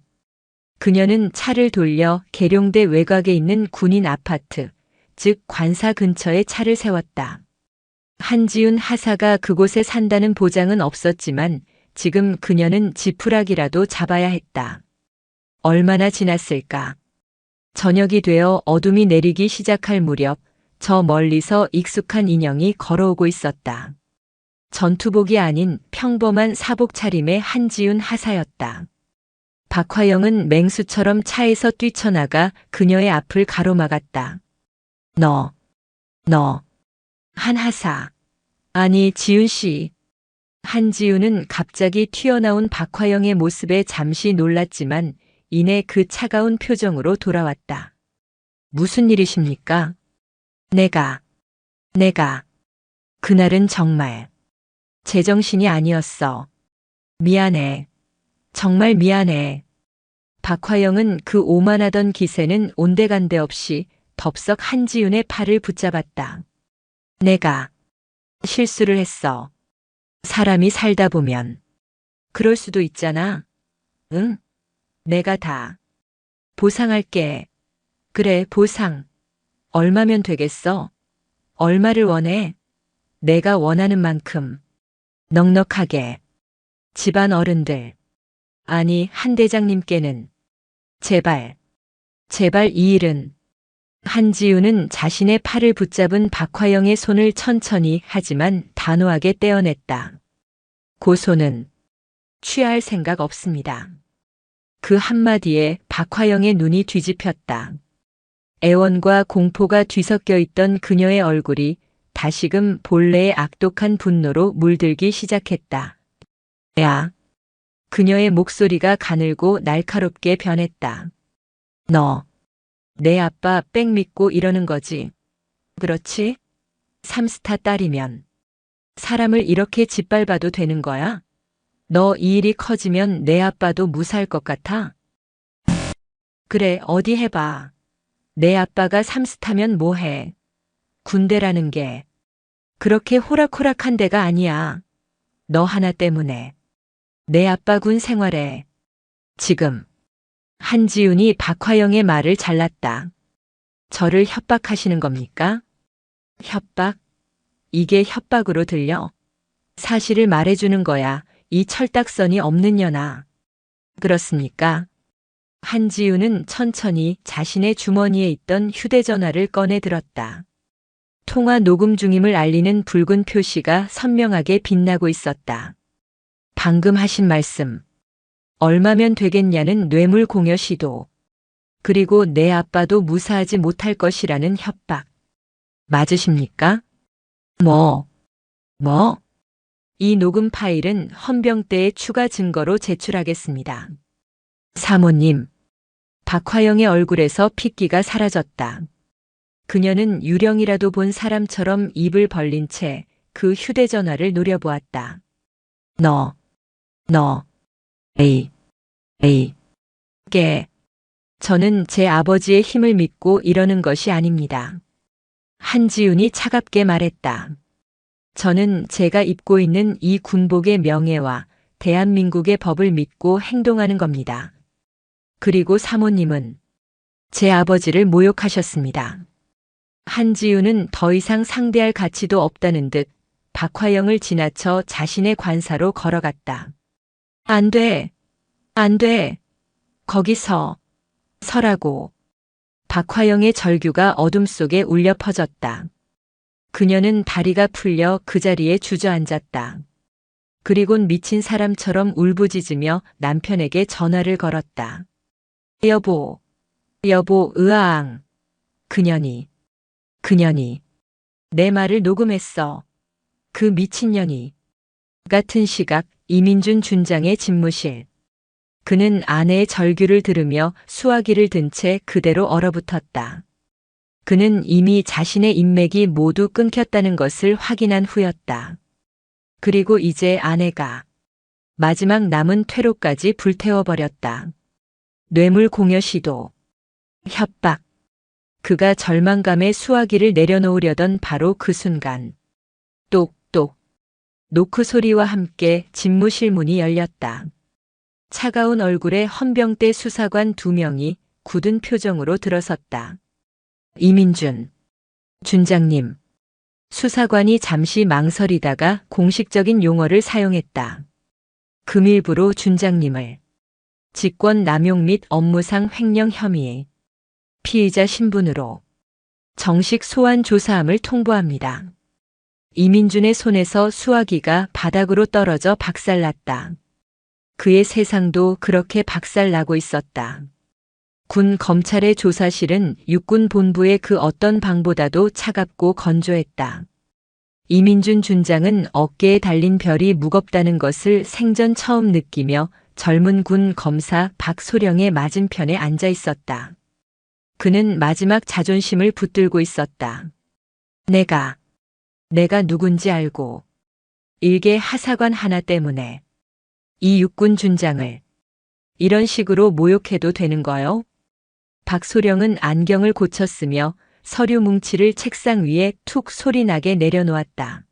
그녀는 차를 돌려 계룡대 외곽에 있는 군인 아파트, 즉 관사 근처에 차를 세웠다. 한지훈 하사가 그곳에 산다는 보장은 없었지만 지금 그녀는 지푸라기라도 잡아야 했다. 얼마나 지났을까? 저녁이 되어 어둠이 내리기 시작할 무렵 저 멀리서 익숙한 인형이 걸어오고 있었다. 전투복이 아닌 평범한 사복 차림의 한지훈 하사였다. 박화영은 맹수처럼 차에서 뛰쳐나가 그녀의 앞을 가로막았다. 너. 한하사. 아니, 지훈 씨. 한지훈은 갑자기 튀어나온 박화영의 모습에 잠시 놀랐지만 이내 그 차가운 표정으로 돌아왔다. 무슨 일이십니까? 내가. 그날은 정말 제정신이 아니었어. 미안해. 정말 미안해. 박화영은 그 오만하던 기세는 온데간데 없이 덥석 한지훈의 팔을 붙잡았다. 내가 실수를 했어. 사람이 살다 보면 그럴 수도 있잖아. 응? 내가 다 보상할게. 그래, 보상. 얼마면 되겠어? 얼마를 원해? 내가 원하는 만큼. 넉넉하게. 집안 어른들. 아니, 한 대장님께는. 제발 이 일은. 한지훈은 자신의 팔을 붙잡은 박화영의 손을 천천히 하지만 단호하게 떼어냈다. 고소는 취할 생각 없습니다. 그 한마디에 박화영의 눈이 뒤집혔다. 애원과 공포가 뒤섞여 있던 그녀의 얼굴이 다시금 본래의 악독한 분노로 물들기 시작했다. 야. 그녀의 목소리가 가늘고 날카롭게 변했다. 너. 내 아빠 백 믿고 이러는 거지. 그렇지? 삼스타 딸이면 사람을 이렇게 짓밟아도 되는 거야? 너 이 일이 커지면 내 아빠도 무사할 것 같아? 그래, 어디 해봐. 내 아빠가 삼스타면 뭐해. 군대라는 게 그렇게 호락호락한 데가 아니야. 너 하나 때문에 내 아빠 군 생활에. 지금. 한지훈이 박화영의 말을 잘랐다. 저를 협박하시는 겁니까? 협박? 이게 협박으로 들려? 사실을 말해주는 거야. 이 철딱선이 없는 년아. 그렇습니까? 한지훈은 천천히 자신의 주머니에 있던 휴대전화를 꺼내 들었다. 통화 녹음 중임을 알리는 붉은 표시가 선명하게 빛나고 있었다. 방금 하신 말씀. 얼마면 되겠냐는 뇌물 공여 시도. 그리고 내 아빠도 무사하지 못할 것이라는 협박. 맞으십니까? 뭐? 이 녹음 파일은 헌병대에 추가 증거로 제출하겠습니다. 사모님. 박화영의 얼굴에서 핏기가 사라졌다. 그녀는 유령이라도 본 사람처럼 입을 벌린 채 그 휴대전화를 노려보았다. 너. 에이. 저는 제 아버지의 힘을 믿고 이러는 것이 아닙니다. 한지훈이 차갑게 말했다. 저는 제가 입고 있는 이 군복의 명예와 대한민국의 법을 믿고 행동하는 겁니다. 그리고 사모님은 제 아버지를 모욕하셨습니다. 한지훈은 더 이상 상대할 가치도 없다는 듯 박화영을 지나쳐 자신의 관사로 걸어갔다. 안 돼. 거기서 서라고. 박화영의 절규가 어둠 속에 울려 퍼졌다. 그녀는 다리가 풀려 그 자리에 주저앉았다. 그리곤 미친 사람처럼 울부짖으며 남편에게 전화를 걸었다. 여보, 여보, 으아앙. 그년이 내 말을 녹음했어. 그 미친년이. 같은 시각 이민준 준장의 집무실. 그는 아내의 절규를 들으며 수화기를 든 채 그대로 얼어붙었다. 그는 이미 자신의 인맥이 모두 끊겼다는 것을 확인한 후였다. 그리고 이제 아내가 마지막 남은 퇴로까지 불태워버렸다. 뇌물 공여 시도, 협박. 그가 절망감에 수화기를 내려놓으려던 바로 그 순간. 똑똑. 노크 소리와 함께 집무실 문이 열렸다. 차가운 얼굴에 헌병대 수사관 2명이 굳은 표정으로 들어섰다. 이민준 준장님. 수사관이 잠시 망설이다가 공식적인 용어를 사용했다. 금일부로 준장님을 직권 남용 및 업무상 횡령 혐의에 피의자 신분으로 정식 소환 조사함을 통보합니다. 이민준의 손에서 수화기가 바닥으로 떨어져 박살났다. 그의 세상도 그렇게 박살나고 있었다. 군 검찰의 조사실은 육군 본부의 그 어떤 방보다도 차갑고 건조했다. 이민준 준장은 어깨에 달린 별이 무겁다는 것을 생전 처음 느끼며 젊은 군 검사 박소령의 맞은편에 앉아 있었다. 그는 마지막 자존심을 붙들고 있었다. 내가 누군지 알고 일개 하사관 하나 때문에 이 육군 준장을 이런 식으로 모욕해도 되는 거요? 박소령은 안경을 고쳤으며 서류 뭉치를 책상 위에 툭 소리나게 내려놓았다.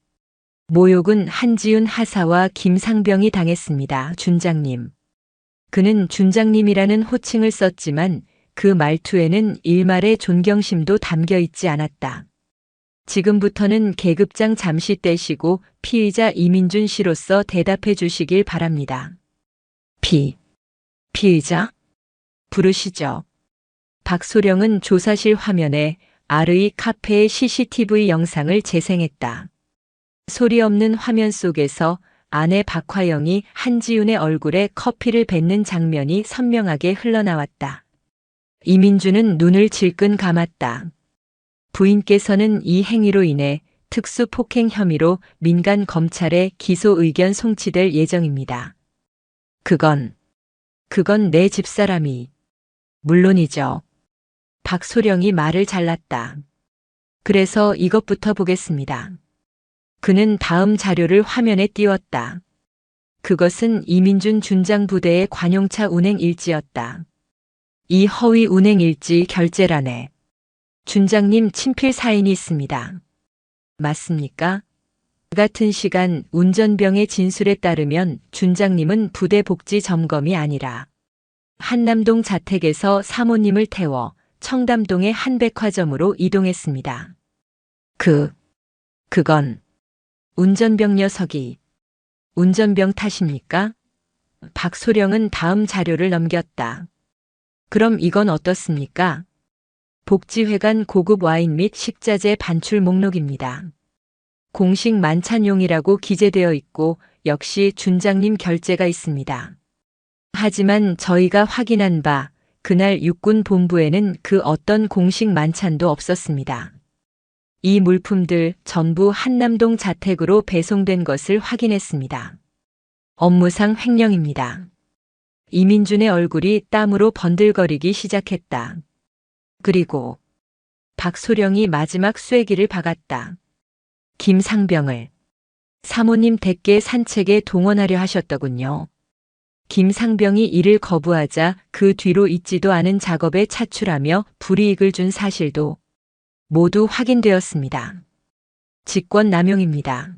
모욕은 한지훈 하사와 김상병이 당했습니다, 준장님. 그는 준장님이라는 호칭을 썼지만 그 말투에는 일말의 존경심도 담겨 있지 않았다. 지금부터는 계급장 잠시 떼시고 피의자 이민준 씨로서 대답해 주시길 바랍니다. 피의자? 부르시죠. 박소령은 조사실 화면에 아르이 카페의 CCTV 영상을 재생했다. 소리 없는 화면 속에서 아내 박화영이 한지훈의 얼굴에 커피를 뱉는 장면이 선명하게 흘러나왔다. 이민준은 눈을 질끈 감았다. 부인께서는 이 행위로 인해 특수폭행 혐의로 민간 검찰에 기소 의견 송치될 예정입니다. 그건 내 집사람이. 물론이죠. 박소령이 말을 잘랐다. 그래서 이것부터 보겠습니다. 그는 다음 자료를 화면에 띄웠다. 그것은 이민준 준장 부대의 관용차 운행 일지였다. 이 허위 운행 일지 결재란에 준장님 친필 사인이 있습니다. 맞습니까? 같은 시간 운전병의 진술에 따르면 준장님은 부대 복지 점검이 아니라 한남동 자택에서 사모님을 태워 청담동의 한 백화점으로 이동했습니다. 그건 운전병 녀석이 운전병 탓입니까? 박소령은 다음 자료를 넘겼다. 그럼 이건 어떻습니까? 복지회관 고급 와인 및 식자재 반출 목록입니다. 공식 만찬용이라고 기재되어 있고 역시 준장님 결재가 있습니다. 하지만 저희가 확인한 바 그날 육군 본부에는 그 어떤 공식 만찬도 없었습니다. 이 물품들 전부 한남동 자택으로 배송된 것을 확인했습니다. 업무상 횡령입니다. 이민준의 얼굴이 땀으로 번들거리기 시작했다. 그리고 박소령이 마지막 쐐기를 박았다. 김상병을 사모님 댁에 산책에 동원하려 하셨더군요. 김상병이 이를 거부하자 그 뒤로 있지도 않은 작업에 차출하며 불이익을 준 사실도 모두 확인되었습니다. 직권 남용입니다.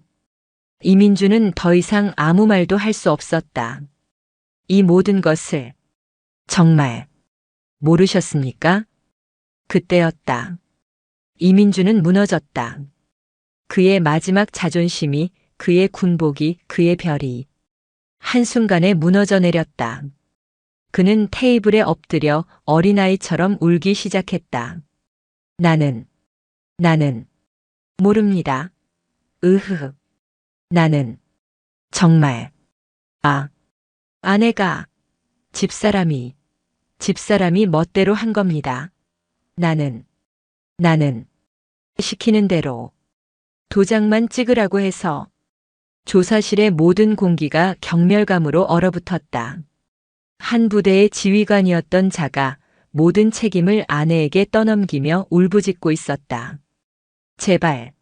이민준은 더 이상 아무 말도 할 수 없었다. 이 모든 것을 정말 모르셨습니까? 그때였다. 이민준은 무너졌다. 그의 마지막 자존심이, 그의 군복이, 그의 별이 한순간에 무너져 내렸다. 그는 테이블에 엎드려 어린아이처럼 울기 시작했다. 나는 모릅니다. 으흐. 나는 정말 아내가 집사람이 멋대로 한 겁니다. 나는 시키는 대로 도장만 찍으라고 해서 조사실의 모든 공기가 경멸감으로 얼어붙었다. 한 부대의 지휘관이었던 자가 모든 책임을 아내에게 떠넘기며 울부짖고 있었다. 제발,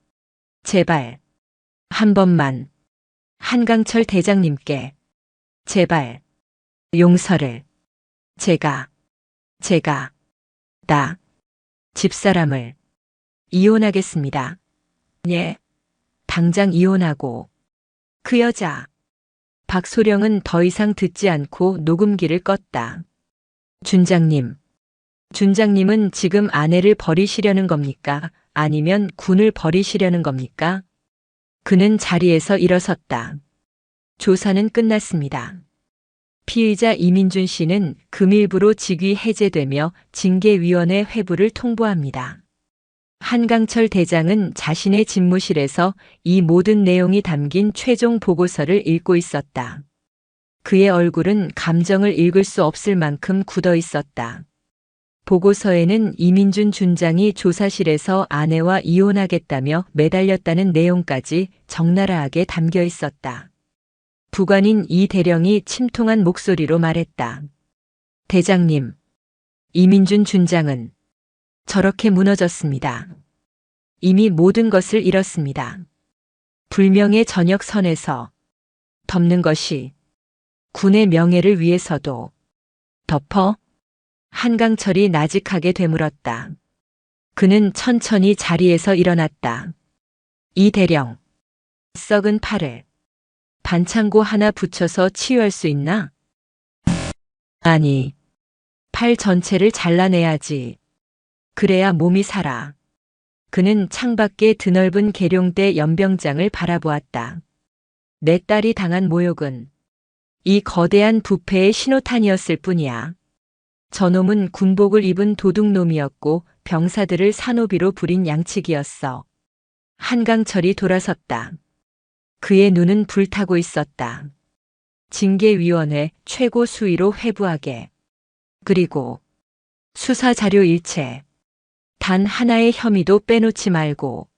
한 번만, 한강철 대장님께, 제발, 용서를, 제가, 집사람을 이혼하겠습니다. 예, 당장 이혼하고. 그 여자. 박소령은 더 이상 듣지 않고 녹음기를 껐다. 준장님은 지금 아내를 버리시려는 겁니까? 아니면 군을 버리시려는 겁니까? 그는 자리에서 일어섰다. 조사는 끝났습니다. 피의자 이민준 씨는 금일부로 직위 해제되며 징계위원회 회부를 통보합니다. 한강철 대장은 자신의 집무실에서 이 모든 내용이 담긴 최종 보고서를 읽고 있었다. 그의 얼굴은 감정을 읽을 수 없을 만큼 굳어 있었다. 보고서에는 이민준 준장이 조사실에서 아내와 이혼하겠다며 매달렸다는 내용까지 적나라하게 담겨 있었다. 부관인 이 대령이 침통한 목소리로 말했다. 대장님, 이민준 준장은 저렇게 무너졌습니다. 이미 모든 것을 잃었습니다. 불명예 전역선에서 덮는 것이 군의 명예를 위해서도 덮어 한강철이 나직하게 되물었다. 그는 천천히 자리에서 일어났다. 이 대령, 썩은 팔을 반창고 하나 붙여서 치유할 수 있나? 아니, 팔 전체를 잘라내야지. 그래야 몸이 살아. 그는 창밖의 드넓은 계룡대 연병장을 바라보았다. 내 딸이 당한 모욕은 이 거대한 부패의 신호탄이었을 뿐이야. 저놈은 군복을 입은 도둑놈이었고 병사들을 산호비로 부린 양치기였어. 한강철이 돌아섰다. 그의 눈은 불타고 있었다. 징계위원회 최고 수위로 회부하게. 그리고 수사자료 일체. 단 하나의 혐의도 빼놓지 말고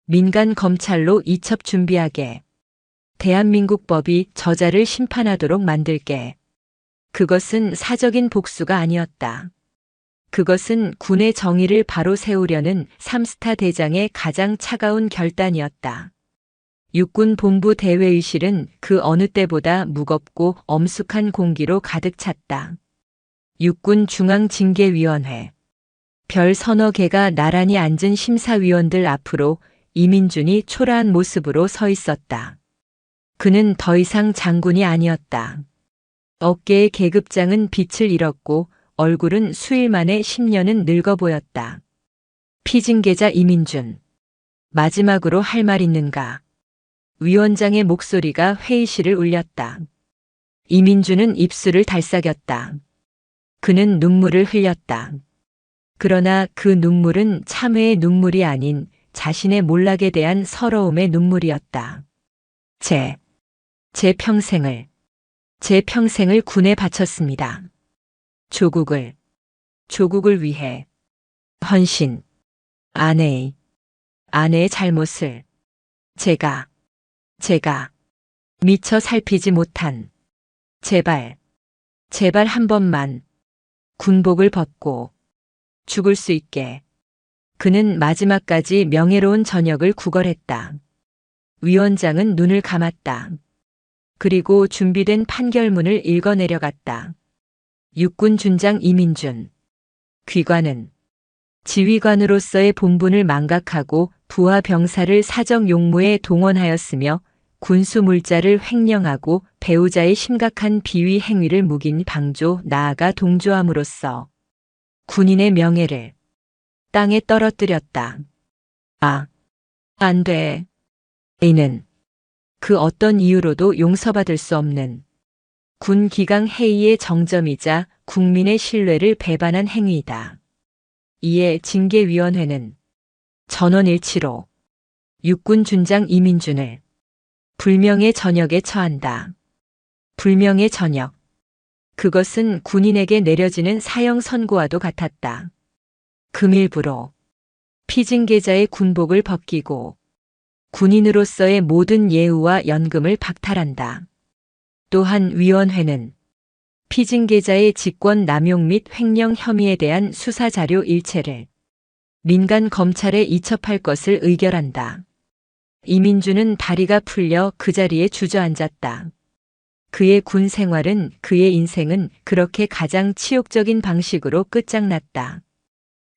민간 검찰로 이첩 준비하게. 대한민국 법이 저자를 심판하도록 만들게. 그것은 사적인 복수가 아니었다. 그것은 군의 정의를 바로 세우려는 3스타 대장의 가장 차가운 결단이었다. 육군 본부 대회의실은 그 어느 때보다 무겁고 엄숙한 공기로 가득 찼다. 육군 중앙징계위원회. 별 서너 개가 나란히 앉은 심사위원들 앞으로 이민준이 초라한 모습으로 서 있었다. 그는 더 이상 장군이 아니었다. 어깨의 계급장은 빛을 잃었고 얼굴은 수일 만에 10년은 늙어 보였다. 피징계자 이민준. 마지막으로 할 말 있는가? 위원장의 목소리가 회의실을 울렸다. 이민준은 입술을 달싹였다. 그는 눈물을 흘렸다. 그러나 그 눈물은 참회의 눈물이 아닌 자신의 몰락에 대한 서러움의 눈물이었다. 제 평생을 군에 바쳤습니다. 조국을 위해 헌신. 아내의 잘못을 제가 미처 살피지 못한 제발 한 번만 군복을 벗고 죽을 수 있게. 그는 마지막까지 명예로운 전역을 구걸했다. 위원장은 눈을 감았다. 그리고 준비된 판결문을 읽어내려갔다. 육군 준장 이민준. 귀관은 지휘관으로서의 본분을 망각하고 부하 병사를 사적 용무에 동원하였으며 군수 물자를 횡령하고 배우자의 심각한 비위 행위를 묵인 방조 나아가 동조함으로써 군인의 명예를 땅에 떨어뜨렸다. 안 돼. 이는 그 어떤 이유로도 용서받을 수 없는 군 기강 회의의 정점이자 국민의 신뢰를 배반한 행위이다. 이에 징계위원회는 전원일치로 육군 준장 이민준을 불명예 전역에 처한다. 불명예 전역. 그것은 군인에게 내려지는 사형 선고와도 같았다. 금일부로 피징계자의 군복을 벗기고 군인으로서의 모든 예우와 연금을 박탈한다. 또한 위원회는 피징계자의 직권 남용 및 횡령 혐의에 대한 수사 자료 일체를 민간 검찰에 이첩할 것을 의결한다. 이민준은 다리가 풀려 그 자리에 주저앉았다. 그의 군 생활은, 그의 인생은 그렇게 가장 치욕적인 방식으로 끝장났다.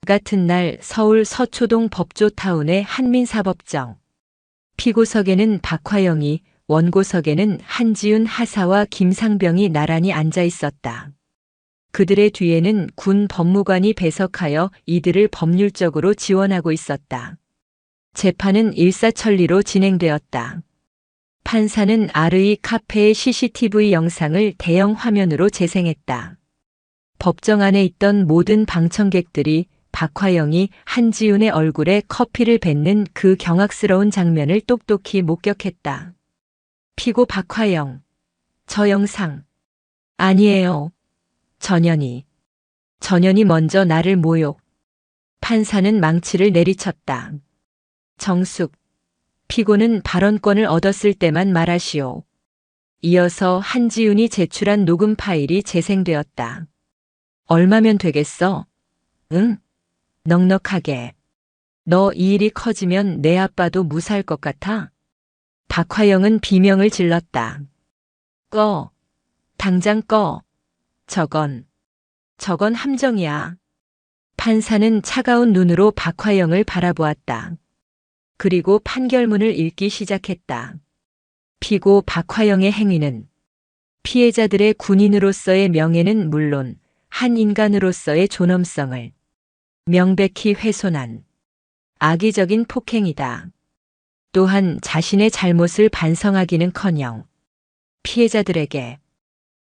같은 날 서울 서초동 법조타운의 한민사법정. 피고석에는 박화영이, 원고석에는 한지훈 하사와 김상병이 나란히 앉아 있었다. 그들의 뒤에는 군 법무관이 배석하여 이들을 법률적으로 지원하고 있었다. 재판은 일사천리로 진행되었다. 판사는 아르이 카페의 CCTV 영상을 대형 화면으로 재생했다. 법정 안에 있던 모든 방청객들이 박화영이 한지훈의 얼굴에 커피를 뱉는 그 경악스러운 장면을 똑똑히 목격했다. 피고 박화영. 저 영상. 아니에요. 전현이 먼저 나를 모욕. 판사는 망치를 내리쳤다. 정숙. 피고는 발언권을 얻었을 때만 말하시오. 이어서 한지훈이 제출한 녹음 파일이 재생되었다. 얼마면 되겠어? 응? 넉넉하게. 너 이 일이 커지면 내 아빠도 무사할 것 같아? 박화영은 비명을 질렀다. 꺼. 당장 꺼. 저건 함정이야. 판사는 차가운 눈으로 박화영을 바라보았다. 그리고 판결문을 읽기 시작했다. 피고 박화영의 행위는 피해자들의 군인으로서의 명예는 물론 한 인간으로서의 존엄성을 명백히 훼손한 악의적인 폭행이다. 또한 자신의 잘못을 반성하기는커녕 피해자들에게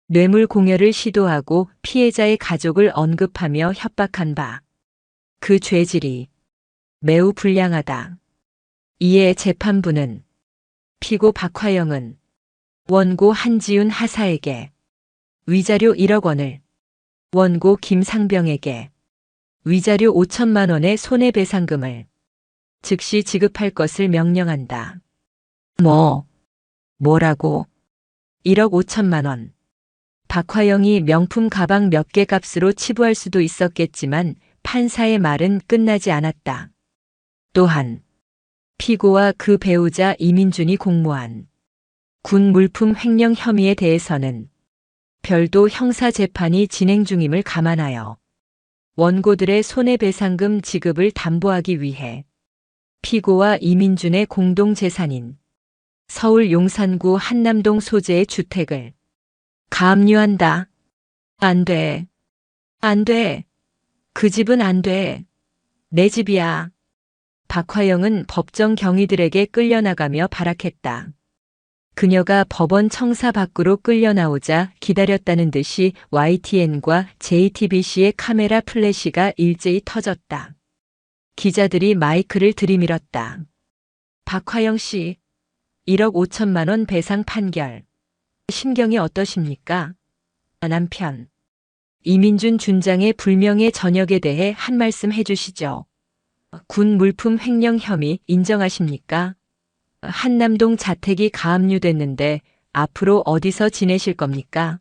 뇌물 공여를 시도하고 피해자의 가족을 언급하며 협박한 바, 그 죄질이 매우 불량하다. 이에 재판부는 피고 박화영은 원고 한지훈 하사에게 위자료 1억 원을, 원고 김상병에게 위자료 5천만 원의 손해배상금을 즉시 지급할 것을 명령한다. 뭐라고? 1억 5천만 원. 박화영이 명품 가방 몇 개 값으로 치부할 수도 있었겠지만 판사의 말은 끝나지 않았다. 또한 피고와 그 배우자 이민준이 공모한 군 물품 횡령 혐의에 대해서는 별도 형사 재판이 진행 중임을 감안하여 원고들의 손해배상금 지급을 담보하기 위해 피고와 이민준의 공동재산인 서울 용산구 한남동 소재의 주택을 가압류한다. 안 돼. 안 돼. 그 집은 안 돼. 내 집이야. 박화영은 법정 경위들에게 끌려나가며 발악했다. 그녀가 법원 청사 밖으로 끌려나오자 기다렸다는 듯이 YTN과 JTBC의 카메라 플래시가 일제히 터졌다. 기자들이 마이크를 들이밀었다. 박화영 씨, 1억 5천만 원 배상 판결. 심경이 어떠십니까? 남편. 이민준 준장의 불명예 전역에 대해 한 말씀 해주시죠. 군 물품 횡령 혐의 인정하십니까? 한남동 자택이 가압류됐는데 앞으로 어디서 지내실 겁니까?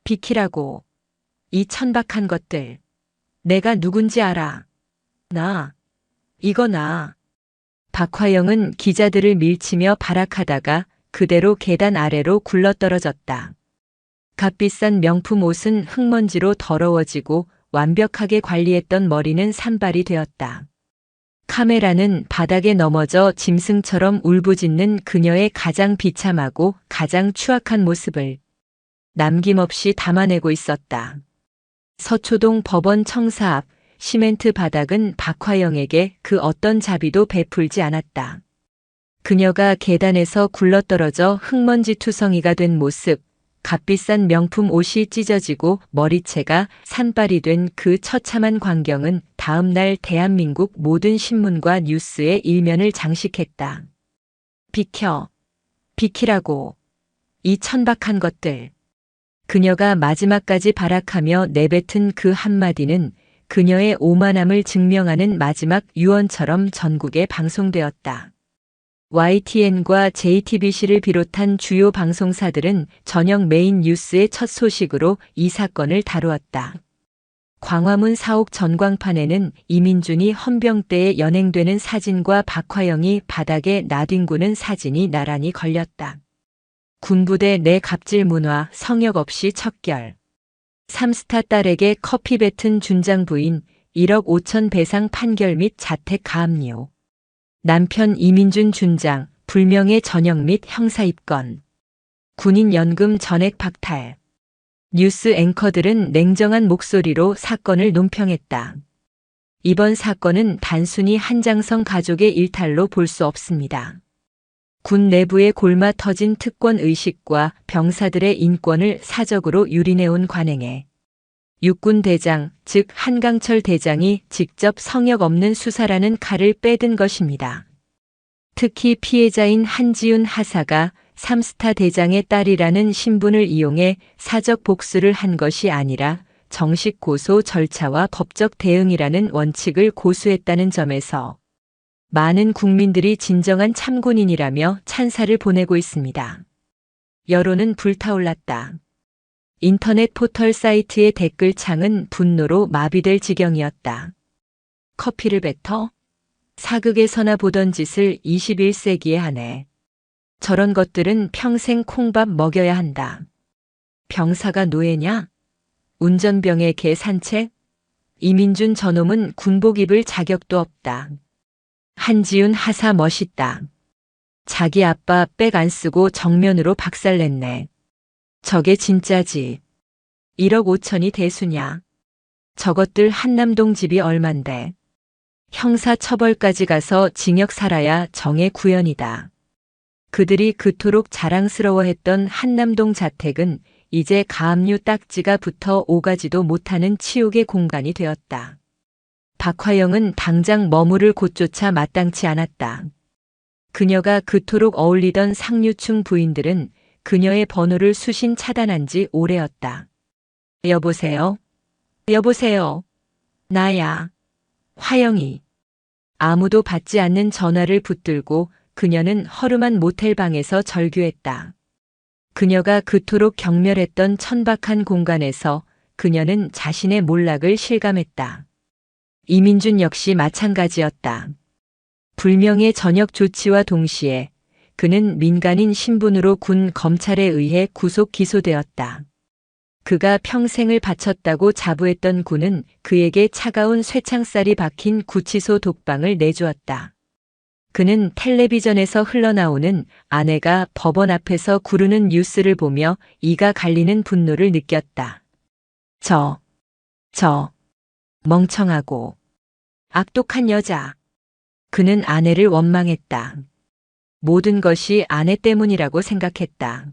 비키라고. 이 천박한 것들. 내가 누군지 알아. 나. 박화영은 기자들을 밀치며 발악하다가 그대로 계단 아래로 굴러떨어졌다. 값비싼 명품 옷은 흙먼지로 더러워지고 완벽하게 관리했던 머리는 산발이 되었다. 카메라는 바닥에 넘어져 짐승처럼 울부짖는 그녀의 가장 비참하고 가장 추악한 모습을 남김없이 담아내고 있었다. 서초동 법원 청사 앞 시멘트 바닥은 박화영에게 그 어떤 자비도 베풀지 않았다. 그녀가 계단에서 굴러떨어져 흙먼지 투성이가 된 모습, 값비싼 명품 옷이 찢어지고 머리채가 산발이 된 그 처참한 광경은 다음 날 대한민국 모든 신문과 뉴스의 일면을 장식했다. 비켜, 비키라고. 이 천박한 것들. 그녀가 마지막까지 발악하며 내뱉은 그 한마디는 그녀의 오만함을 증명하는 마지막 유언처럼 전국에 방송되었다. YTN과 JTBC를 비롯한 주요 방송사들은 저녁 메인 뉴스의 첫 소식으로 이 사건을 다루었다. 광화문 사옥 전광판에는 이민준이 헌병대에 연행되는 사진과 박화영이 바닥에 나뒹구는 사진이 나란히 걸렸다. 군부대 내 갑질 문화 성역 없이 척결. 3스타 딸에게 커피 뱉은 준장 부인 1억 5천 배상 판결 및 자택 가압류. 남편 이민준 준장 불명예 전역 및 형사 입건. 군인 연금 전액 박탈. 뉴스 앵커들은 냉정한 목소리로 사건을 논평했다. 이번 사건은 단순히 한장성 가족의 일탈로 볼 수 없습니다. 군 내부의 골마 터진 특권 의식과 병사들의 인권을 사적으로 유린해온 관행에 육군 대장, 즉 한강철 대장이 직접 성역 없는 수사라는 칼을 빼든 것입니다. 특히 피해자인 한지훈 하사가 3스타 대장의 딸이라는 신분을 이용해 사적 복수를 한 것이 아니라 정식 고소 절차와 법적 대응이라는 원칙을 고수했다는 점에서 많은 국민들이 진정한 참군인이라며 찬사를 보내고 있습니다. 여론은 불타올랐다. 인터넷 포털 사이트의 댓글창은 분노로 마비될 지경이었다. 커피를 뱉어? 사극에서나 보던 짓을 21세기에 하네. 저런 것들은 평생 콩밥 먹여야 한다. 병사가 노예냐? 운전병의 개 산책? 이민준 저놈은 군복 입을 자격도 없다. 한지훈 하사 멋있다. 자기 아빠 백 안 쓰고 정면으로 박살냈네. 저게 진짜지. 1억 5천이 대수냐. 저것들 한남동 집이 얼만데. 형사 처벌까지 가서 징역 살아야 정의 구현이다. 그들이 그토록 자랑스러워했던 한남동 자택은 이제 가압류 딱지가 붙어 오가지도 못하는 치욕의 공간이 되었다. 박화영은 당장 머무를 곳조차 마땅치 않았다. 그녀가 그토록 어울리던 상류층 부인들은 그녀의 번호를 수신 차단한 지 오래였다. 여보세요? 여보세요? 나야. 화영이. 아무도 받지 않는 전화를 붙들고 그녀는 허름한 모텔방에서 절규했다. 그녀가 그토록 경멸했던 천박한 공간에서 그녀는 자신의 몰락을 실감했다. 이민준 역시 마찬가지였다. 불명예 전역 조치와 동시에 그는 민간인 신분으로 군 검찰에 의해 구속 기소되었다. 그가 평생을 바쳤다고 자부했던 군은 그에게 차가운 쇠창살이 박힌 구치소 독방을 내주었다. 그는 텔레비전에서 흘러나오는 아내가 법원 앞에서 구르는 뉴스를 보며 이가 갈리는 분노를 느꼈다. 저 멍청하고 악독한 여자. 그는 아내를 원망했다. 모든 것이 아내 때문이라고 생각했다.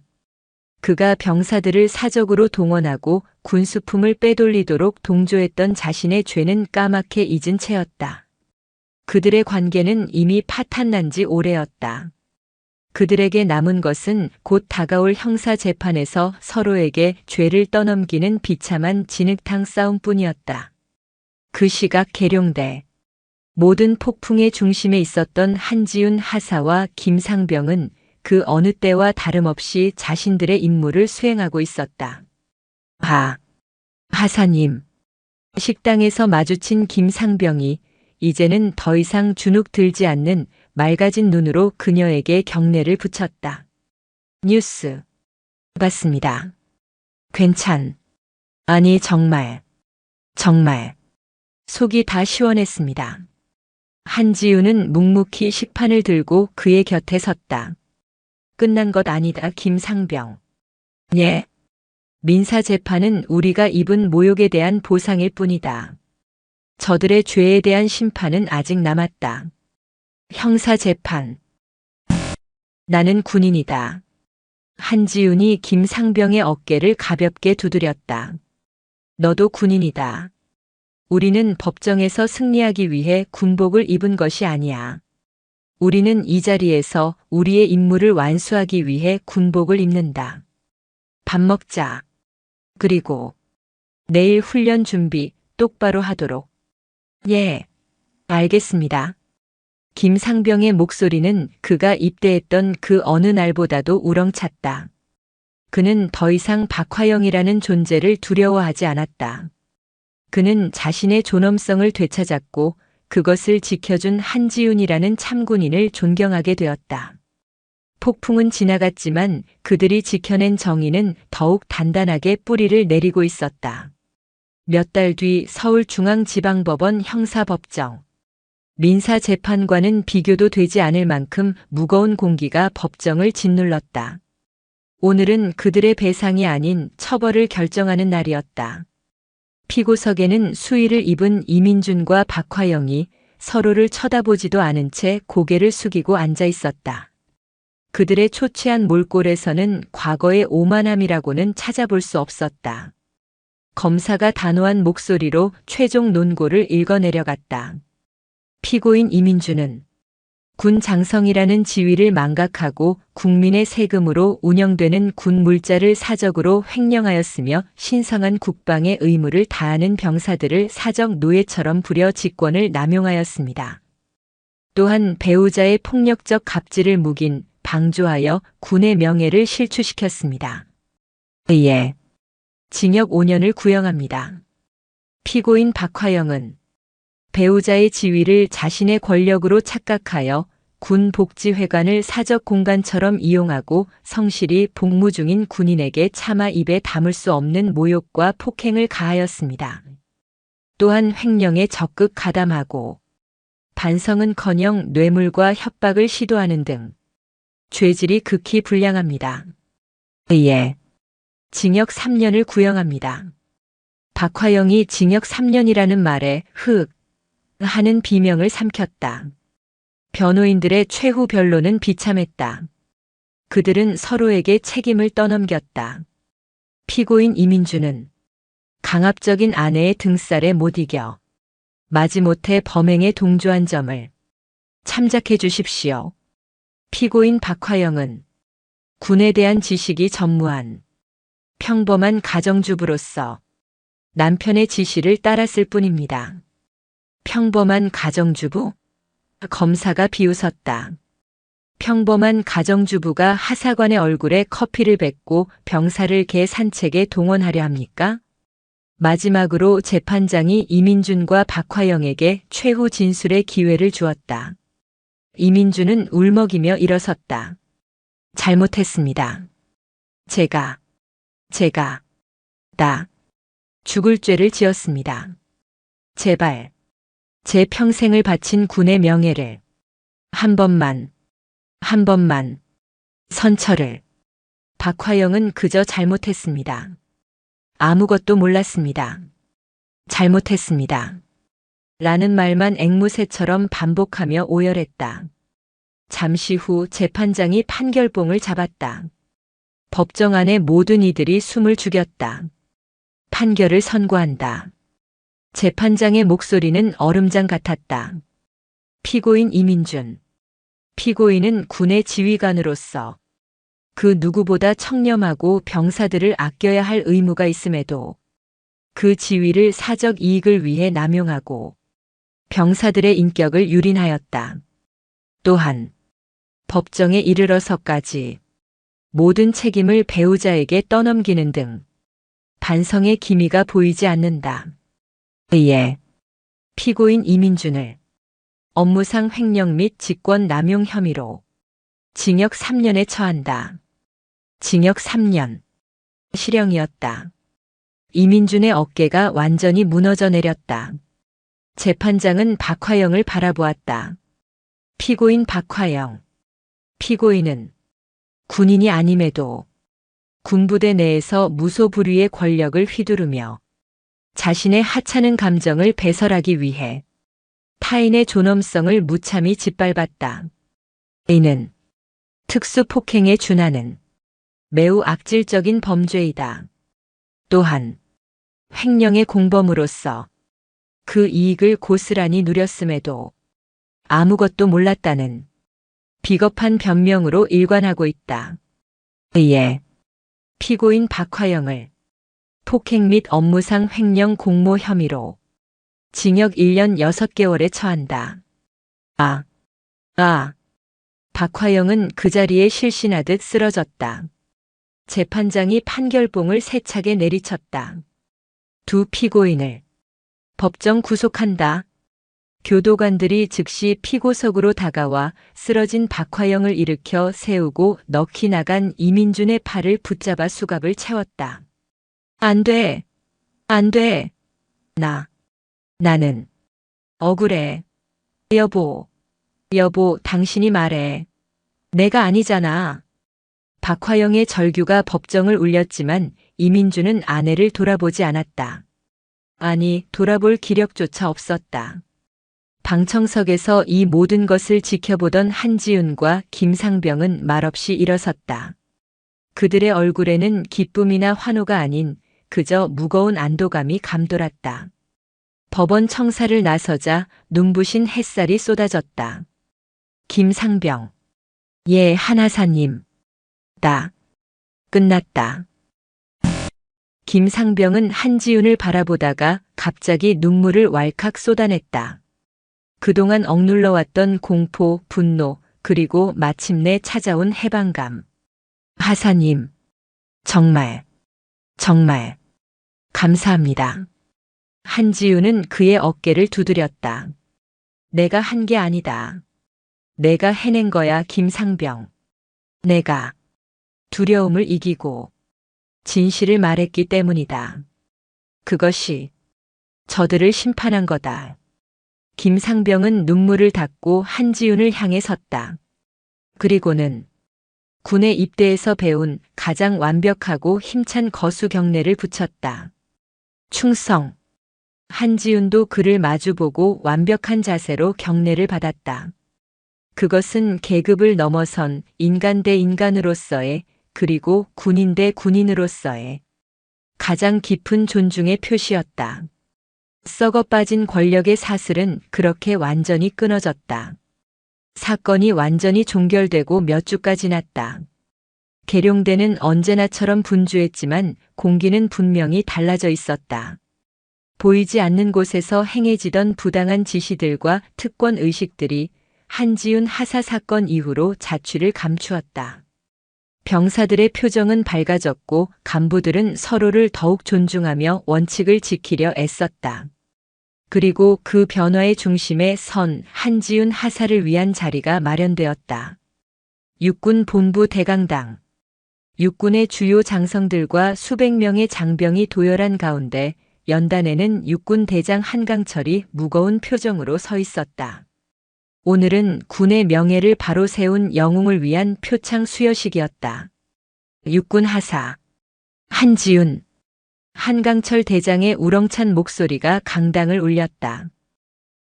그가 병사들을 사적으로 동원하고 군수품을 빼돌리도록 동조했던 자신의 죄는 까맣게 잊은 채였다. 그들의 관계는 이미 파탄난 지 오래였다. 그들에게 남은 것은 곧 다가올 형사 재판에서 서로에게 죄를 떠넘기는 비참한 진흙탕 싸움뿐이었다. 그 시각 계룡대. 모든 폭풍의 중심에 있었던 한지훈 하사와 김상병은 그 어느 때와 다름없이 자신들의 임무를 수행하고 있었다. 하사님. 식당에서 마주친 김상병이 이제는 더 이상 주눅 들지 않는 맑아진 눈으로 그녀에게 경례를 붙였다. 뉴스. 봤습니다. 아니 정말. 속이 다 시원했습니다. 한지훈은 묵묵히 식판을 들고 그의 곁에 섰다. 끝난 것 아니다, 김상병. 예. 민사재판은 우리가 입은 모욕에 대한 보상일 뿐이다. 저들의 죄에 대한 심판은 아직 남았다. 형사재판. 나는 군인이다. 한지훈이 김상병의 어깨를 가볍게 두드렸다. 너도 군인이다. 우리는 법정에서 승리하기 위해 군복을 입은 것이 아니야. 우리는 이 자리에서 우리의 임무를 완수하기 위해 군복을 입는다. 밥 먹자. 그리고 내일 훈련 준비 똑바로 하도록. 예, 알겠습니다. 김상병의 목소리는 그가 입대했던 그 어느 날보다도 우렁찼다. 그는 더 이상 박화영이라는 존재를 두려워하지 않았다. 그는 자신의 존엄성을 되찾았고 그것을 지켜준 한지훈이라는 참군인을 존경하게 되었다. 폭풍은 지나갔지만 그들이 지켜낸 정의는 더욱 단단하게 뿌리를 내리고 있었다. 몇 달 뒤 서울중앙지방법원 형사법정. 민사재판과는 비교도 되지 않을 만큼 무거운 공기가 법정을 짓눌렀다. 오늘은 그들의 배상이 아닌 처벌을 결정하는 날이었다. 피고석에는 수의를 입은 이민준과 박화영이 서로를 쳐다보지도 않은 채 고개를 숙이고 앉아 있었다. 그들의 초췌한 몰골에서는 과거의 오만함이라고는 찾아볼 수 없었다. 검사가 단호한 목소리로 최종 논고를 읽어내려갔다. 피고인 이민준은 군 장성이라는 지위를 망각하고 국민의 세금으로 운영되는 군 물자를 사적으로 횡령하였으며 신성한 국방의 의무를 다하는 병사들을 사적 노예처럼 부려 직권을 남용하였습니다. 또한 배우자의 폭력적 갑질을 묵인 방조하여 군의 명예를 실추시켰습니다. 예. 징역 5년을 구형합니다. 피고인 박화영은 배우자의 지위를 자신의 권력으로 착각하여 군 복지회관을 사적 공간처럼 이용하고 성실히 복무 중인 군인에게 차마 입에 담을 수 없는 모욕과 폭행을 가하였습니다. 또한 횡령에 적극 가담하고 반성은커녕 뇌물과 협박을 시도하는 등 죄질이 극히 불량합니다. 예. 징역 3년을 구형합니다. 박화영이 징역 3년이라는 말에 하는 비명을 삼켰다. 변호인들의 최후 변론은 비참했다. 그들은 서로에게 책임을 떠넘겼다. 피고인 이민준은 강압적인 아내의 등살에 못 이겨 마지못해 범행에 동조한 점을 참작해 주십시오. 피고인 박화영은 군에 대한 지식이 전무한 평범한 가정주부로서 남편의 지시를 따랐을 뿐입니다. 평범한 가정주부? 검사가 비웃었다. 평범한 가정주부가 하사관의 얼굴에 커피를 뱉고 병사를 개 산책에 동원하려 합니까? 마지막으로 재판장이 이민준과 박화영에게 최후 진술의 기회를 주었다. 이민준은 울먹이며 일어섰다. 잘못했습니다. 제가 죽을 죄를 지었습니다. 제발 제 평생을 바친 군의 명예를 한 번만 선처를. 박화영은 그저 잘못했습니다. 아무것도 몰랐습니다. 잘못했습니다. 라는 말만 앵무새처럼 반복하며 오열했다. 잠시 후 재판장이 판결봉을 잡았다. 법정 안의 모든 이들이 숨을 죽였다. 판결을 선고한다. 재판장의 목소리는 얼음장 같았다. 피고인 이민준. 피고인은 군의 지휘관으로서 그 누구보다 청렴하고 병사들을 아껴야 할 의무가 있음에도 그 지위를 사적 이익을 위해 남용하고 병사들의 인격을 유린하였다. 또한 법정에 이르러서까지 모든 책임을 배우자에게 떠넘기는 등 반성의 기미가 보이지 않는다. 예. 피고인 이민준을 업무상 횡령 및 직권 남용 혐의로 징역 3년에 처한다. 징역 3년. 실형이었다. 이민준의 어깨가 완전히 무너져 내렸다. 재판장은 박화영을 바라보았다. 피고인 박화영. 피고인은 군인이 아님에도 군부대 내에서 무소불위의 권력을 휘두르며 자신의 하찮은 감정을 배설하기 위해 타인의 존엄성을 무참히 짓밟았다. 이는 특수폭행에 준하는 매우 악질적인 범죄이다. 또한 횡령의 공범으로서 그 이익을 고스란히 누렸음에도 아무것도 몰랐다는 비겁한 변명으로 일관하고 있다. 이에 피고인 박화영을 폭행 및 업무상 횡령 공모 혐의로 징역 1년 6개월에 처한다. 박화영은 그 자리에 실신하듯 쓰러졌다. 재판장이 판결봉을 세차게 내리쳤다. 두 피고인을 법정 구속한다. 교도관들이 즉시 피고석으로 다가와 쓰러진 박화영을 일으켜 세우고 넋이 나간 이민준의 팔을 붙잡아 수갑을 채웠다. 안 돼. 안 돼. 나는 억울해. 여보, 당신이 말해. 내가 아니잖아. 박화영의 절규가 법정을 울렸지만 이민준은 아내를 돌아보지 않았다. 아니, 돌아볼 기력조차 없었다. 방청석에서 이 모든 것을 지켜보던 한지윤과 김상병은 말없이 일어섰다. 그들의 얼굴에는 기쁨이나 환호가 아닌 그저 무거운 안도감이 감돌았다. 법원 청사를 나서자 눈부신 햇살이 쏟아졌다. 김상병. 예, 한하사님. 끝났다. 김상병은 한지윤을 바라보다가 갑자기 눈물을 왈칵 쏟아냈다. 그동안 억눌러왔던 공포, 분노, 그리고 마침내 찾아온 해방감. 하사님, 정말 감사합니다. 한지윤은 그의 어깨를 두드렸다. 내가 한 게 아니다. 내가 해낸 거야, 김상병. 내가 두려움을 이기고 진실을 말했기 때문이다. 그것이 저들을 심판한 거다. 김상병은 눈물을 닦고 한지윤을 향해 섰다. 그리고는 군에 입대해서 배운 가장 완벽하고 힘찬 거수 경례를 붙였다. 충성. 한지윤도 그를 마주보고 완벽한 자세로 경례를 받았다. 그것은 계급을 넘어선 인간 대 인간으로서의, 그리고 군인 대 군인으로서의 가장 깊은 존중의 표시였다. 썩어 빠진 권력의 사슬은 그렇게 완전히 끊어졌다. 사건이 완전히 종결되고 몇 주가 지났다. 계룡대는 언제나처럼 분주했지만 공기는 분명히 달라져 있었다. 보이지 않는 곳에서 행해지던 부당한 지시들과 특권 의식들이 한지윤 하사 사건 이후로 자취를 감추었다. 병사들의 표정은 밝아졌고 간부들은 서로를 더욱 존중하며 원칙을 지키려 애썼다. 그리고 그 변화의 중심에 선 한지윤 하사를 위한 자리가 마련되었다. 육군 본부 대강당. 육군의 주요 장성들과 수백 명의 장병이 도열한 가운데 연단에는 육군 대장 한강철이 무거운 표정으로 서 있었다. 오늘은 군의 명예를 바로 세운 영웅을 위한 표창 수여식이었다. 육군 하사 한지윤. 한강철 대장의 우렁찬 목소리가 강당을 울렸다.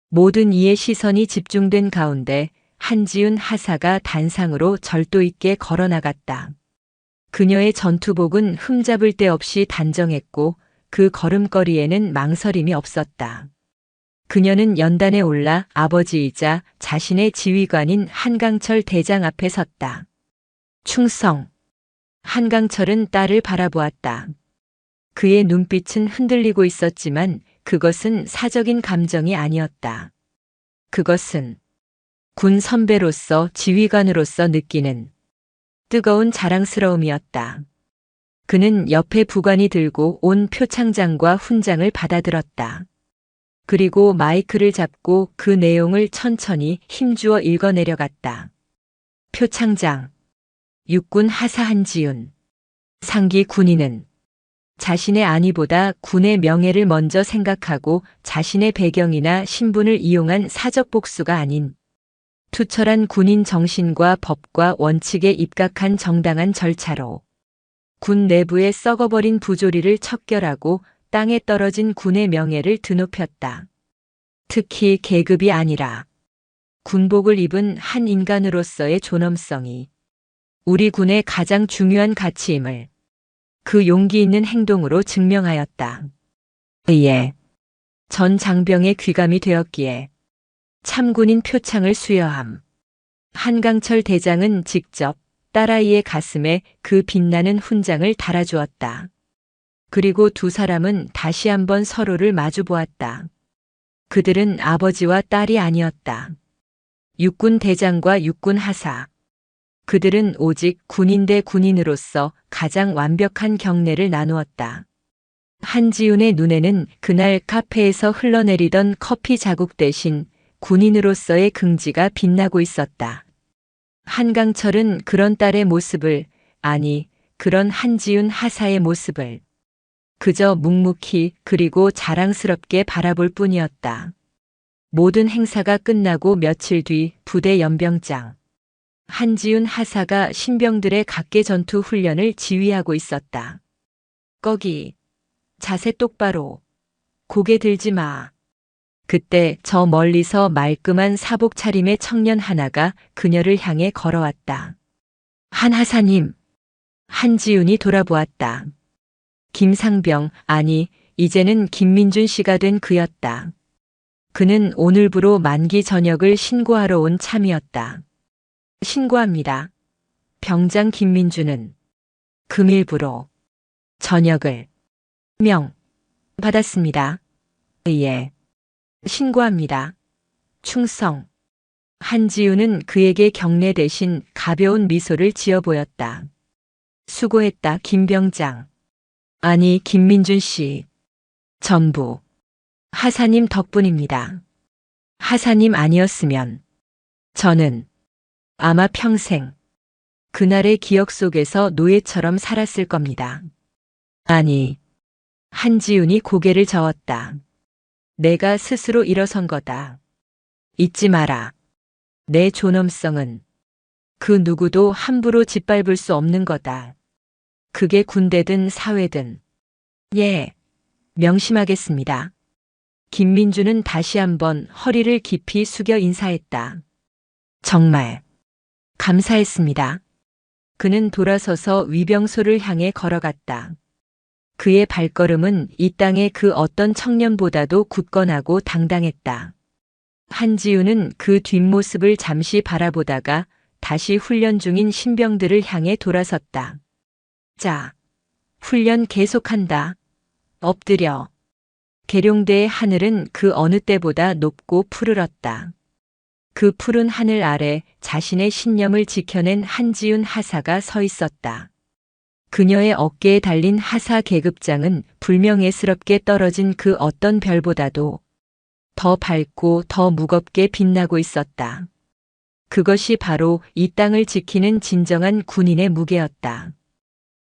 모든 이의 시선이 집중된 가운데 한지윤 하사가 단상으로 절도 있게 걸어나갔다. 그녀의 전투복은 흠잡을 데 없이 단정했고 그 걸음걸이에는 망설임이 없었다. 그녀는 연단에 올라 아버지이자 자신의 지휘관인 한강철 대장 앞에 섰다. 충성. 한강철은 딸을 바라보았다. 그의 눈빛은 흔들리고 있었지만 그것은 사적인 감정이 아니었다. 그것은 군 선배로서 지휘관으로서 느끼는 뜨거운 자랑스러움이었다. 그는 옆에 부관이 들고 온 표창장과 훈장을 받아들었다. 그리고 마이크를 잡고 그 내용을 천천히 힘주어 읽어내려갔다. 표창장. 육군 하사 한지윤. 상기 군인은 자신의 안위보다 군의 명예를 먼저 생각하고 자신의 배경이나 신분을 이용한 사적 복수가 아닌 투철한 군인 정신과 법과 원칙에 입각한 정당한 절차로 군 내부의 썩어버린 부조리를 척결하고 땅에 떨어진 군의 명예를 드높였다. 특히 계급이 아니라 군복을 입은 한 인간으로서의 존엄성이 우리 군의 가장 중요한 가치임을 그 용기 있는 행동으로 증명하였다. 예. 전 장병의 귀감이 되었기에 참군인 표창을 수여함. 한강철 대장은 직접 딸아이의 가슴에 그 빛나는 훈장을 달아주었다. 그리고 두 사람은 다시 한번 서로를 마주보았다. 그들은 아버지와 딸이 아니었다. 육군 대장과 육군 하사. 그들은 오직 군인 대 군인으로서 가장 완벽한 경례를 나누었다. 한지훈의 눈에는 그날 카페에서 흘러내리던 커피 자국 대신 군인으로서의 긍지가 빛나고 있었다. 한강철은 그런 딸의 모습을, 아니, 그런 한지훈 하사의 모습을 그저 묵묵히 그리고 자랑스럽게 바라볼 뿐이었다. 모든 행사가 끝나고 며칠 뒤 부대 연병장. 한지훈 하사가 신병들의 각계 전투 훈련을 지휘하고 있었다. 거기, 자세 똑바로, 고개 들지 마. 그때 저 멀리서 말끔한 사복 차림의 청년 하나가 그녀를 향해 걸어왔다. 한 하사님. 한지훈이 돌아보았다. 김상병, 아니, 이제는 김민준 씨가 된 그였다. 그는 오늘부로 만기 전역을 신고하러 온 참이었다. 신고합니다. 병장 김민준은 금일부로 전역을 받았습니다. 예. 신고합니다. 충성. 한지훈은 그에게 경례 대신 가벼운 미소를 지어 보였다. 수고했다, 김병장. 아니, 김민준 씨. 전부 하사님 덕분입니다. 하사님 아니었으면 저는 아마 평생 그날의 기억 속에서 노예처럼 살았을 겁니다. 아니, 한지훈이 고개를 저었다. 내가 스스로 일어선 거다. 잊지 마라. 내 존엄성은 그 누구도 함부로 짓밟을 수 없는 거다. 그게 군대든 사회든. 예, 명심하겠습니다. 김민주는 다시 한번 허리를 깊이 숙여 인사했다. 정말 감사했습니다. 그는 돌아서서 위병소를 향해 걸어갔다. 그의 발걸음은 이 땅의 그 어떤 청년보다도 굳건하고 당당했다. 한지훈은 그 뒷모습을 잠시 바라보다가 다시 훈련 중인 신병들을 향해 돌아섰다. 자, 훈련 계속한다. 엎드려. 계룡대의 하늘은 그 어느 때보다 높고 푸르렀다. 그 푸른 하늘 아래 자신의 신념을 지켜낸 한지훈 하사가 서 있었다. 그녀의 어깨에 달린 하사 계급장은 불명예스럽게 떨어진 그 어떤 별보다도 더 밝고 더 무겁게 빛나고 있었다. 그것이 바로 이 땅을 지키는 진정한 군인의 무게였다.